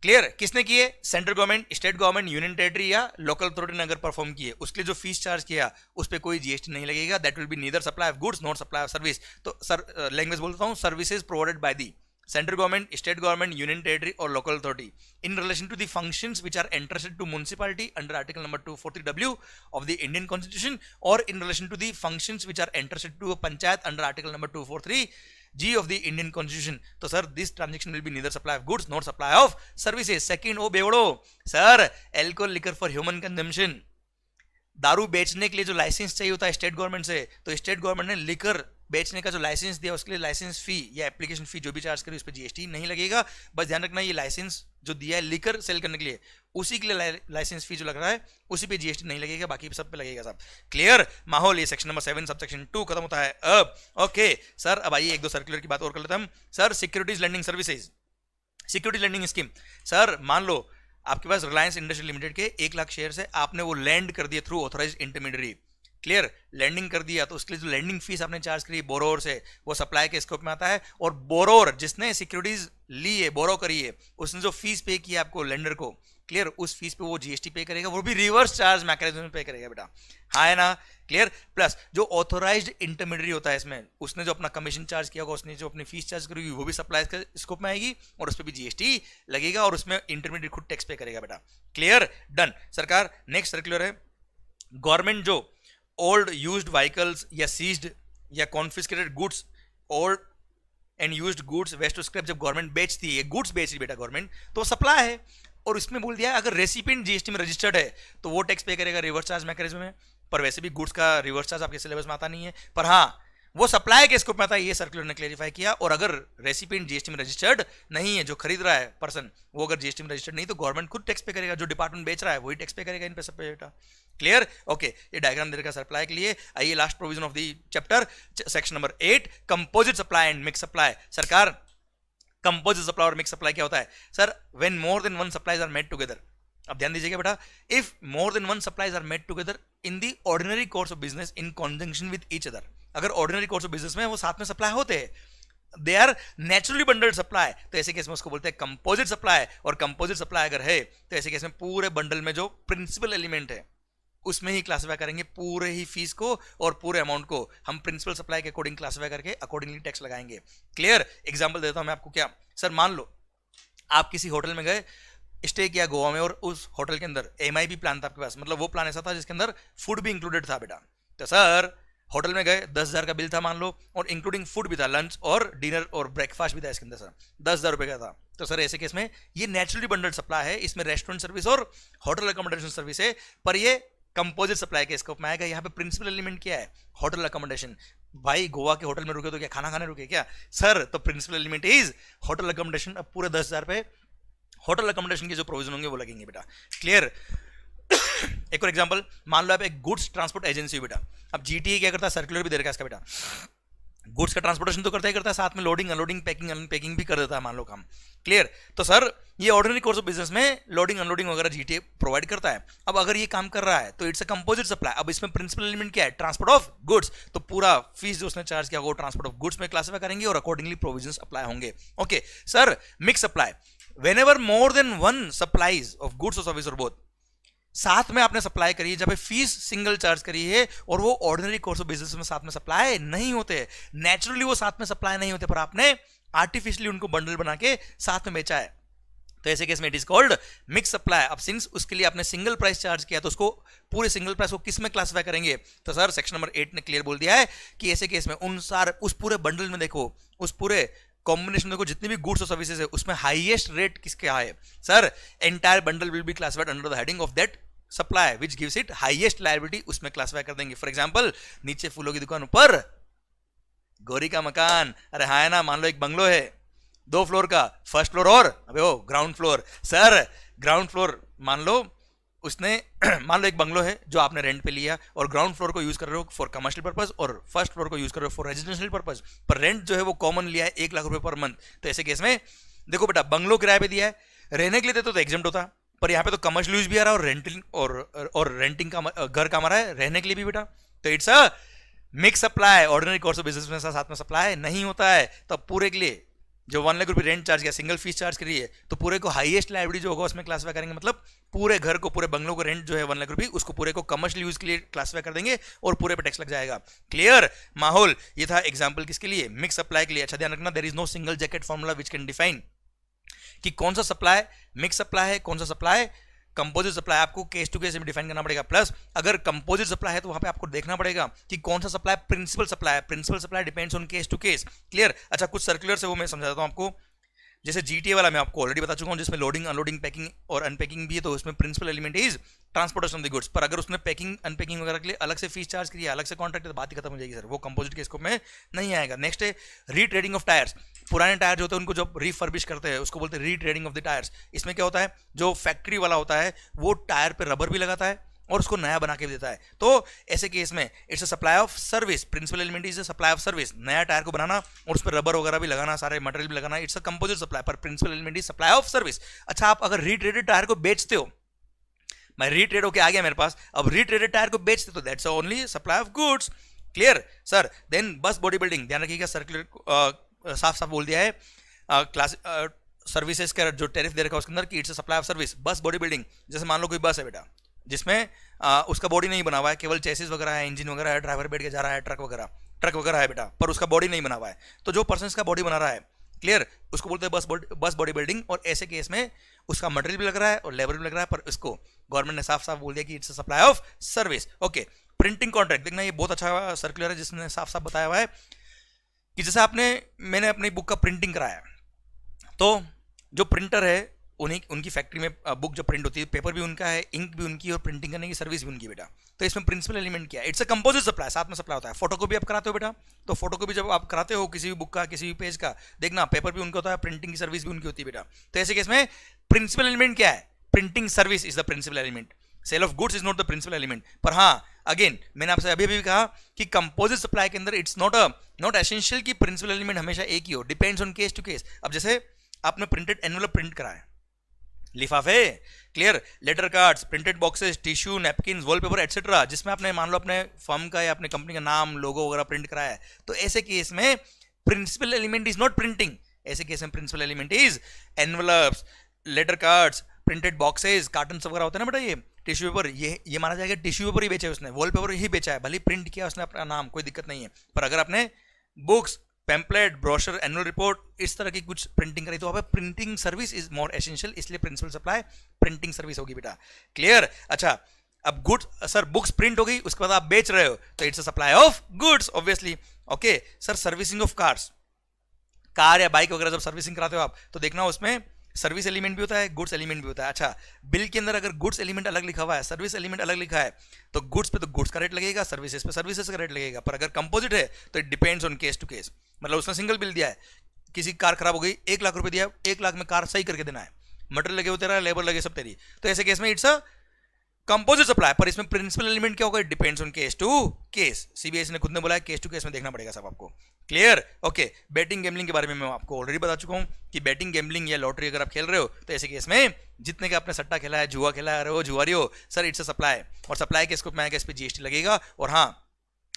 क्लियर किसने किए, central government, state government, union territory या लोकल अथॉरिटी ने अगर परफॉर्म किए उसके लिए जो फीस चार्ज किया उस पर कोई जीएसटी नहीं लगेगा। That will be neither supply of goods not supply of service. तो सर लैंग्वेज बोलता हूं, services provided by the central government, state government, union territory or local authority in relation to the functions which are entrusted to municipality under article number 243W of the Indian Constitution or in relation to the functions which are entrusted to a panchayat under article number 243G of the Indian Constitution. So sir, this transaction will be neither supply of goods nor supply of services. Second, oh बेवड़ो sir, alcohol liquor for human consumption, दारू बेचने के लिए जो लाइसेंस चाहिए होता है स्टेट गवर्नमेंट से, तो स्टेट गवर्नमेंट ने लिकर बेचने का जो लाइसेंस दिया उसके लिए लाइसेंस फी या एप्लीकेशन फी जो भी चार्ज करी उस पर जीएसटी नहीं लगेगा। बस ध्यान रखना ये लाइसेंस जो दिया है लिकर सेल करने के लिए उसी के लिए लाइसेंस फी जो लग रहा है उसी पे जीएसटी नहीं लगेगा, बाकी सब पे लगेगा सब। क्लियर। माहौल ये सेक्शन नंबर 7 सबसेक्शन 2 खत्म होता है अब। ओके सर, अब आइए एक दो सर्कुलर की बात और कर लेते हैं हम। Sir securities lending services, security lending scheme, sir मान लो आपके पास रिलायंस इंडस्ट्री लिमिटेड के 1 लाख शेयर है, आपने वो लैंड कर दिया through authorise intermediary. Clear, lending कर दिया तो उसके लिए जो लैंडिंग फीस आपने चार्ज करी बोरोर से वो सप्लाई के स्कोप में आता है, और बोरोर जिसने सिक्योरिटीज ली है बोरो करी है उसने जो फीस पे किया आपको लेंडर को, क्लियर, उस फीस पे वो जीएसटी पे करेगा, वो भी रिवर्स चार्ज मैकेनिज्म पे करेगा बेटा, हाँ है ना। क्लियर। प्लस जो ऑथोराइज्ड इंटरमीडियरी होता है इसमें उसने जो अपना कमीशन चार्ज किया होगा, उसने जो अपनी फीस चार्ज करी होगी वो भी सप्लाई के स्कोप में आएगी और उस पर भी जीएसटी लगेगा और उसमें इंटरमीडियरी खुद टैक्स पे करेगा बेटा। Clear, done. सरकार नेक्स्ट सर्कुलर है, गवर्नमेंट जो ओल्ड यूज्ड व्हीकल्स या सीज्ड या confiscated goods, old and used goods waste to scrap, जब गवर्नमेंट बेचती है, गुड्स बेच रही बेटा गवर्नमेंट, तो सप्लाई है और इसमें बोल दिया अगर रेसिपिएंट जीएसटी में रजिस्टर्ड है तो वो टैक्स पे करेगा रिवर्स चार्ज मैकेनिज्म में, पर वैसे भी गुड्स का रिवर्स चार्ज आपके सिलेबस में आता नहीं है, पर हाँ वो सप्लाई के स्कोप में आता है, ये सर्कुलर ने क्लेरिफाई किया। और अगर रेसिपिएंट जीएसटी में रजिस्टर्ड नहीं है, जो खरीद रहा है पर्सन वो अगर जीएसटी में रजिस्टर्ड नहीं तो गवर्नमेंट खुद टैक्स पे करेगा, जो डिपार्टमेंट बेच रहा है वही टैक्स पे करेगा इन पे सब पे बेटा। क्लियर। ओके, ये डायग्राम दे रखा सप्लाई के लिए। आइए last provision of the chapter, section number 8 composite supply and mix supply. सरकार कंपोजिट सप्लाई और मिक्स सप्लाई क्या होता है sir, when more than one supplies are made together. अब ध्यान दीजिएगा बेटा, if more than one supplies are made together in the ordinary course of business in conjunction with each other, अगर ऑर्डिनरी कोर्स ऑफ बिजनेस में वो साथ में सप्लाई होते हैं, they are naturally bundled supply, तो ऐसे केस में उसको बोलते हैं कंपोजिट सप्लाई। और कंपोजिट सप्लाई अगर है तो ऐसे केस में पूरे बंडल में जो प्रिंसिपल एलिमेंट है उसमें ही क्लासिफाई करेंगे, पूरे ही फीस को और पूरे अमाउंट को हम प्रिंसिपल सप्लाई के अकॉर्डिंग क्लासिफाई करके अकॉर्डिंगली टैक्स लगाएंगे। क्लियर। एग्जांपल देता हूं मैं आपको, क्या सर मान लो आप किसी होटल में गए, स्टे किया गोवा में, और उस होटल के अंदर MIB प्लान था आपके पास, मतलब वो प्लान ऐसा था जिसके अंदर फूड भी इंक्लूडेड था बेटा। तो सर होटल में गए, 10,000 का बिल था मान लो, और इंक्लूडिंग फूड भी था, लंच और डिनर और ब्रेकफास्ट भी था इसके अंदर सर, 10,000 रुपए का था। तो सर ऐसे केस में ये नेचुरली बंडल्ड सप्लाई है, इसमें रेस्टोरेंट सर्विस और होटल अकोमोडेशन सर्विस है, पर ये कंपोजिट सप्लाई के स्कोप में आएगा। यहाँ पे प्रिंसिपल एलिमेंट क्या है, होटल अकोमोडेशन। भाई गोवा के होटल में रुके तो क्या खाना खाने रुके क्या सर, तो principal element is hotel accommodation. अब पूरे 10,000 पे होटल अकोमोडेशन के जो प्रोविजन होंगे वो लगेंगे बेटा। क्लियर। एक और एग्जांपल, मान लो आप एक गुड्स ट्रांसपोर्ट एजेंसी हो बेटा। अब जीटीए क्या करता है, सर्कुलर भी दे रखा है इसका बेटा, गुड्स का ट्रांसपोर्टेशन तो करता ही करता है, साथ में लोडिंग अनलोडिंग पैकिंग अनपैकिंग भी कर देता है मान लो काम। क्लियर। तो सर ये ऑर्डिनरी कोर्स ऑफ बिजनेस में लोडिंग अनलोडिंग वगैरह जीटीए प्रोवाइड करता है। अब अगर ये काम कर रहा है तो इट्स अ कंपोजिट सप्लाई। अब इसमें प्रिंसिपल एलिमेंट क्या है, ट्रांसपोर्ट ऑफ गुड्स। तो पूरा फीस जो उसने चार्ज किया वो ट्रांसपोर्ट ऑफ गुड्स में क्लासिफाई करेंगे और अकॉर्डिंगली प्रोविजंस अप्लाई होंगे। Okay sir, mix supply, whenever more than one supplies of goods और सर्विस और बोथ, साथ में आपने सप्लाई करी है, जब फीस सिंगल चार्ज करी है और वो ऑर्डिनरी कोर्स ऑफ बिजनेस में साथ में सप्लाई नहीं होते, नेचुरली वो साथ में सप्लाई नहीं होते, पर आपने आर्टिफिशियली उनको बंडल बना के साथ में बेचा है, तो ऐसे केस में it is called mix supply. अब सिंस उसके लिए आपने सिंगल प्राइस चार्ज किया तो उसको पूरे सिंगल प्राइस को किस में क्लासिफाई करेंगे, तो सर सेक्शन नंबर 8 ने क्लियर बोल दिया है कि ऐसे केस में उस पूरे बंडल में देखो, उस पूरे कॉम्बिनेशन देखो, जितनी भी गुड्स और सर्विसेज है उसमें हाईएस्ट रेट किसका है, sir entire bundle will be classified under the heading of that supply which gives it highest liability, उसमें क्लासिफाई कर देंगे। फॉर एग्जांपल, नीचे फूलों की दुकान, ऊपर गोरी का मकान, अरे हाँ है ना, मान लो एक बंगलो है 2 फ्लोर का, फर्स्ट फ्लोर और अबे वो ground floor, sir ground floor मान लो उसने मान लो एक बंगलो है जो आपने रेंट पे लिया और ग्राउंड फ्लोर को यूज कर रहे हो फॉर कमर्शियल पर्पस और फर्स्ट फ्लोर को यूज कर रहे हो फॉर रेजिडेंशियल पर्पस, पर रेंट जो है वो कॉमन लिया है 1 लाख रुपए पर मंथ। तो ऐसे केस में देखो बेटा, बंगलो किराए पे दिया है, रहने के लिए देते तो एग्जेम्प्ट होता, पर यहाँ पे तो कमर्शियल यूज भी आ रहा है और रेंटिंग और रेंटिंग का घर काम आ रहा है रहने के लिए भी बेटा, तो it's a mix supply. Ordinary course of business में साथ में सप्लाई नहीं होता है, तो पूरे के लिए जो 1 लाख रुपए रेंट चार्ज किया, सिंगल फीस चार्ज करी है, तो पूरे को हाईएस्ट लायबिलिटी जो होगा उसमें क्लासिफाई करेंगे, मतलब पूरे घर को, पूरे बंगलों को रेंट जो है 1 लाख रुपए, उसको पूरे को कमर्शियल यूज के लिए क्लासिफाई कर देंगे और पूरे पे टैक्स लग जाएगा। क्लियर माहौल। ये था एग्जांपल किसके लिए, मिक्स सप्लाई के लिए। अच्छा ध्यान रखना, there is no single jacket formula which can define कि कौन सा सप्लाई मिक्स सप्लाई है, कौन सा सप्लाई कंपोजिट सप्लाई, आपको केस टू केस में डिफाइन करना पड़ेगा। प्लस अगर कंपोजिट सप्लाई है तो वहां पे आपको देखना पड़ेगा कि कौन सा सप्लाई प्रिंसिपल सप्लाई है। Principal supply depends on case to case. Clear. अच्छा कुछ सर्कुलर से वो मैं समझा देता हूं आपको, जैसे जीटीए वाला मैं आपको ऑलरेडी बता चुका हूं, जिसमें लोडिंग अनलोडिंग पैकिंग और अनपैकिंग भी है, तो उसमें principal element is transportation of the goods. पर अगर उसने पैकिंग अनपैकिंग वगैरह के लिए अलग से फीस चार्ज किया, अलग से कॉन्ट्रैक्ट, तो बात ही खत्म हो जाएगी सर, वो कंपोजिट के स्कोप में नहीं आएगा। नेक्स्ट है रीट्रेडिंग ऑफ टायर्स। पुराने टायर जो होते हैं उनको जब रीफर्बिश करते हैं उसको बोलते हैं रीट्रेडिंग ऑफ द टायर्स। इसमें क्या होता है, जो फैक्ट्री वाला होता है वो टायर पे रबर भी लगाता है और उसको नया बना के भी देता है, तो ऐसे केस में it's a supply of service. Principal element is a supply of service, नया टायर को बनाना और उस पर रबर वगैरह भी लगाना, सारे मटेरियल भी लगाना, इट्स अ कंपोजिट सप्लाई, पर principal element is supply of service. अच्छा आप अगर रीट्रेडेड टायर को बेचते हो, मैं रीट्रेड होके आ गया मेरे पास, अब रीट्रेडेड टायर को बेचते तो that's only supply of goods. Clear sir. Then bus body building, ध्यान रखिएगा, सर्कुलर साफ साफ बोल दिया है क्लास सर्विसेज का जो टैरिफ दे रखा है उसके अंदर कि it's a supply of service. बस बॉडी बिल्डिंग, जैसे मान लो कोई बस है बेटा जिसमें उसका बॉडी नहीं बना हुआ है, केवल चेसिस वगैरह है, इंजन वगैरह है, ड्राइवर बैठ के जा रहा है, ट्रक वगैरह है बेटा, पर उसका बॉडी नहीं बना हुआ है, तो जो पर्सन का बॉडी बना रहा है, क्लियर, उसको बोलते हैं बस बॉडी बिल्डिंग। और ऐसे केस में उसका मटेरियल भी लग रहा है और लेबर भी लग रहा है, पर इसको गवर्नमेंट ने साफ साफ बोल दिया कि it's a supply of service. Okay. Printing contract, देखना ये बहुत अच्छा सर्कुलर है जिसने साफ साफ बताया हुआ है कि जैसे मैंने अपनी बुक का प्रिंटिंग कराया, तो जो प्रिंटर है उनकी फैक्ट्री में बुक जो प्रिंट होती है, पेपर भी उनका है, इंक भी उनकी और प्रिंटिंग करने की सर्विस भी उनकी बेटा। तो इसमें प्रिंसिपल एलिमेंट क्या है, इट्स अ कंपोजिट सप्लाई, साथ में सप्लाई होता है। फोटोकॉपी आप कराते हो बेटा, तो फोटोकॉपी जब आप कराते हो किसी भी बुक का, किसी भी पेज का, देखना पेपर भी उनका होता है, प्रिंटिंग की सर्विस भी उनकी होती है बेटा। तो ऐसे केस में प्रिंसिपल एलिमेंट क्या है, printing service is the principal element, sale of goods is not the principal element. पर हाँ अगेन मैंने आपसे अभी भी कहा कि कंपोजिट सप्लाई के अंदर इट्स नॉट एसेंशियल कि प्रिंसिपल एलिमेंट हमेशा एक ही हो, depends on case to case. अब जैसे आपने प्रिंटेड एनवेलप प्रिंट कराया, लिफाफे, clear, letter cards, printed boxes, tissue, napkin, wallpaper etcetera, जिसमें आपने मान लो अपने फर्म का या अपने कंपनी का नाम, लोगो वगैरह प्रिंट कराया है, तो ऐसे केस में principal element is not printing. ऐसे केस में principal element is envelopes, letter cards, printed boxes, carton वगैरह होते हैं ना बेटा, ये टिश्यू पेपर, ये माना जाएगा टिश्यू पेपर ही बेचा है उसने, वॉलपेपर ही बेचा है, भले प्रिंट किया उसने अपना नाम, कोई दिक्कत नहीं है। पर अगर आपने books, pamphlet, brochure, annual report, इस तरह की कुछ प्रिंटिंग करी, तो वहाँ पे printing service is more essential, इसलिए प्रिंसिपल सप्लाई प्रिंटिंग सर्विस होगी बेटा। क्लियर। अच्छा अब गुड्स, सर बुक्स प्रिंट हो गई, उसके बाद आप बेच रहे हो, तो it's a supply of goods obviously. Okay sir, servicing of cars, car या बाइक वगैरह जब सर्विसिंग कराते हो आप, तो देखना उसमें सर्विस एलिमेंट भी होता है, गुड्स एलिमेंट भी होता है। अच्छा बिल के अंदर अगर गुड्स एलिमेंट अलग लिखा हुआ है, सर्विस एलिमेंट अलग लिखा है, तो गुड्स पे तो गुड्स का रेट लगेगा, सर्विसेज पे सर्विसेज का रेट लगेगा। पर अगर कंपोजिट है तो it depends on case to case. मतलब उसने सिंगल बिल दिया है, किसी कार खराब हो गई, 1 लाख रुपए दिया, 1 लाख में कार सही करके देना है, मटेरियल लगे वो तेरा, लेबर लगे सब तेरी, तो ऐसे केस में इट्स अ कंपोजिट सप्लाई। पर इसमें प्रिंसिपल एलिमेंट क्या होगा, depends on case to case. CBSE ने खुद ने बोला है केस टू केस में देखना पड़ेगा सब आपको। क्लियर? ओके। बैटिंग गैम्बलिंग के बारे में मैं आपको ऑलरेडी बता चुका हूं कि बैटिंग गैम्बलिंग या लॉटरी अगर आप खेल रहे हो तो ऐसे केस में जितने का आपने सट्टा खेला है, जुआ खेला है, वो जुआरी हो सर, इट्स अ सप्लाई, और सप्लाई के स्कोप में आएगा, इस पर जीएसटी लगेगा। और हाँ,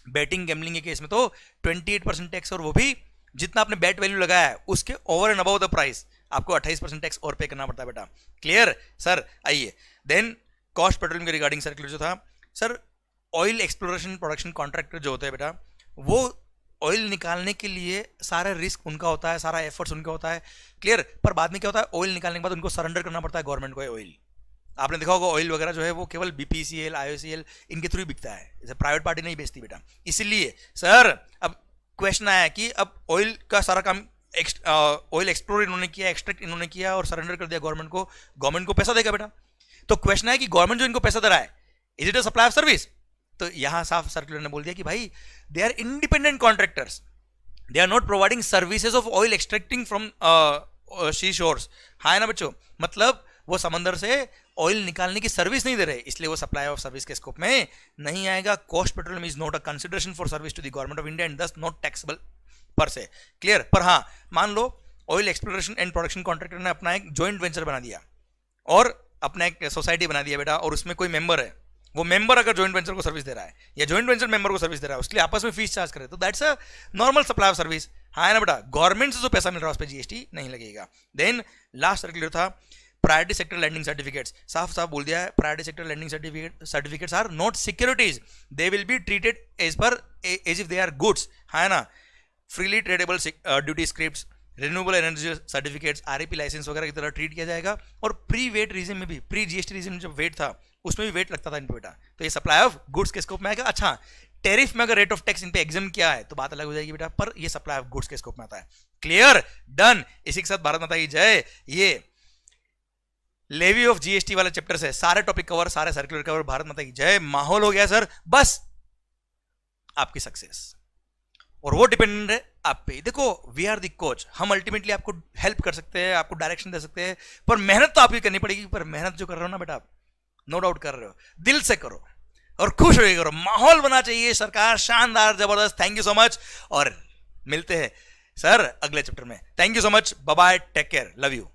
बैटिंग गैम्बलिंग के केस में तो 28% टैक्स, और वो भी जितना आपने बैट वैल्यू लगाया है उसके over and above the price आपको 28% टैक्स और पे करना पड़ता है बेटा। Clear sir? आइए देन कॉस्ट पेट्रोलियम के रिगार्डिंग सर्कुलर जो था sir, oil exploration production contractor जो होते हैं बेटा, वो ऑयल निकालने के लिए सारा रिस्क उनका होता है, सारा एफर्ट्स उनका होता है। क्लियर? पर बाद में क्या होता है, ऑयल निकालने के बाद उनको सरेंडर करना पड़ता है गवर्नमेंट को। ऑयल आपने देखा होगा, ऑयल वगैरह जो है वो केवल बीपीसीएल, आईओसीएल इनके थ्रू बिकता है, जैसे प्राइवेट पार्टी नहीं बेचती बेटा। इसलिए सर अब क्वेश्चन आया कि अब ऑयल का सारा काम ऑयल एक्सप्लोर इन्होंने किया, एक्सट्रैक्ट इन्होंने किया और सरेंडर कर दिया गवर्नमेंट को, गवर्नमेंट को पैसा देगा बेटा। तो क्वेश्चन है कि गवर्नमेंट जो इनको पैसा दे रहा है, is it a supply of service? तो यहां साफ सर्कुलर ने बोल दिया कि भाई they are independent contractors, they are not providing services of oil extracting from sea shores. हाँ है ना बच्चों, मतलब वो समंदर से ऑयल निकालने की सर्विस नहीं दे रहे, इसलिए वो सप्लाई ऑफ सर्विस के स्कोप में नहीं आएगा। Cost petroleum is not a consideration for service to the government of India and thus not taxable per se. Clear? पर हाँ, मान लो oil exploration and production contractor ने अपना एक जॉइंट वेंचर बना दिया और अपना एक सोसाइटी बना दिया बेटा, और उसमें कोई मेंबर है, वो मेंबर अगर जॉइंट वेंचर को सर्विस दे रहा है या जॉइंट वेंचर मेंबर को सर्विस दे रहा है, उसके लिए आपस में फीस चार्ज करे, तो that's a normal supply of service. हाँ है ना बेटा, गवर्नमेंट से जो पैसा मिल रहा है उस पर जीएसटी नहीं लगेगा। देन लास्ट सर्कुलर था प्रायोरिटी सेक्टर लैंडिंग सर्टिफिकेट्स। साफ साफ बोल दिया है, priority sector lending certificates are not securities, they will be treated as if they are goods. हाँ है ना, freely tradeable duty scripts, renewable energy certificates, REP licence वगैरह की तरह ट्रीट किया जाएगा। और प्री वेट रीजन में भी, प्री जीएसटी रीजन में जब वेट था उसमें भी वेट लगता था इन पे बेटा, तो ये सप्लाई ऑफ गुड्स के स्कोप में आएगा। अच्छा, टेरिफ में अगर रेट ऑफ टैक्स इन पे एग्जाम किया है तो बात अलग हो जाएगी बेटा, पर ये सप्लाई ऑफ गुड्स के स्कोप में आता है। क्लियर? डन। इसी के साथ भारत माता की जय। ये लेवी ऑफ जीएसटी वाले चैप्टर से सारे टॉपिक कवर, सारे सर्कुलर कवर, भारत माता की जय। माहौल हो गया सर, बस आपकी सक्सेस, और वो डिपेंडेंट है आप पे। देखो, वी आर द कोच, हम अल्टीमेटली आपको हेल्प कर सकते हैं, आपको डायरेक्शन दे सकते हैं, पर मेहनत तो आपकी करनी पड़ेगी। पर मेहनत जो कर रहे हो ना बेटा, आप नो डाउट कर रहे हो, दिल से करो और खुश होकर करो। माहौल बना चाहिए सरकार, शानदार, जबरदस्त। थैंक यू सो मच, और मिलते हैं सर अगले चैप्टर में। Thank you so much, bye bye, take care, love you.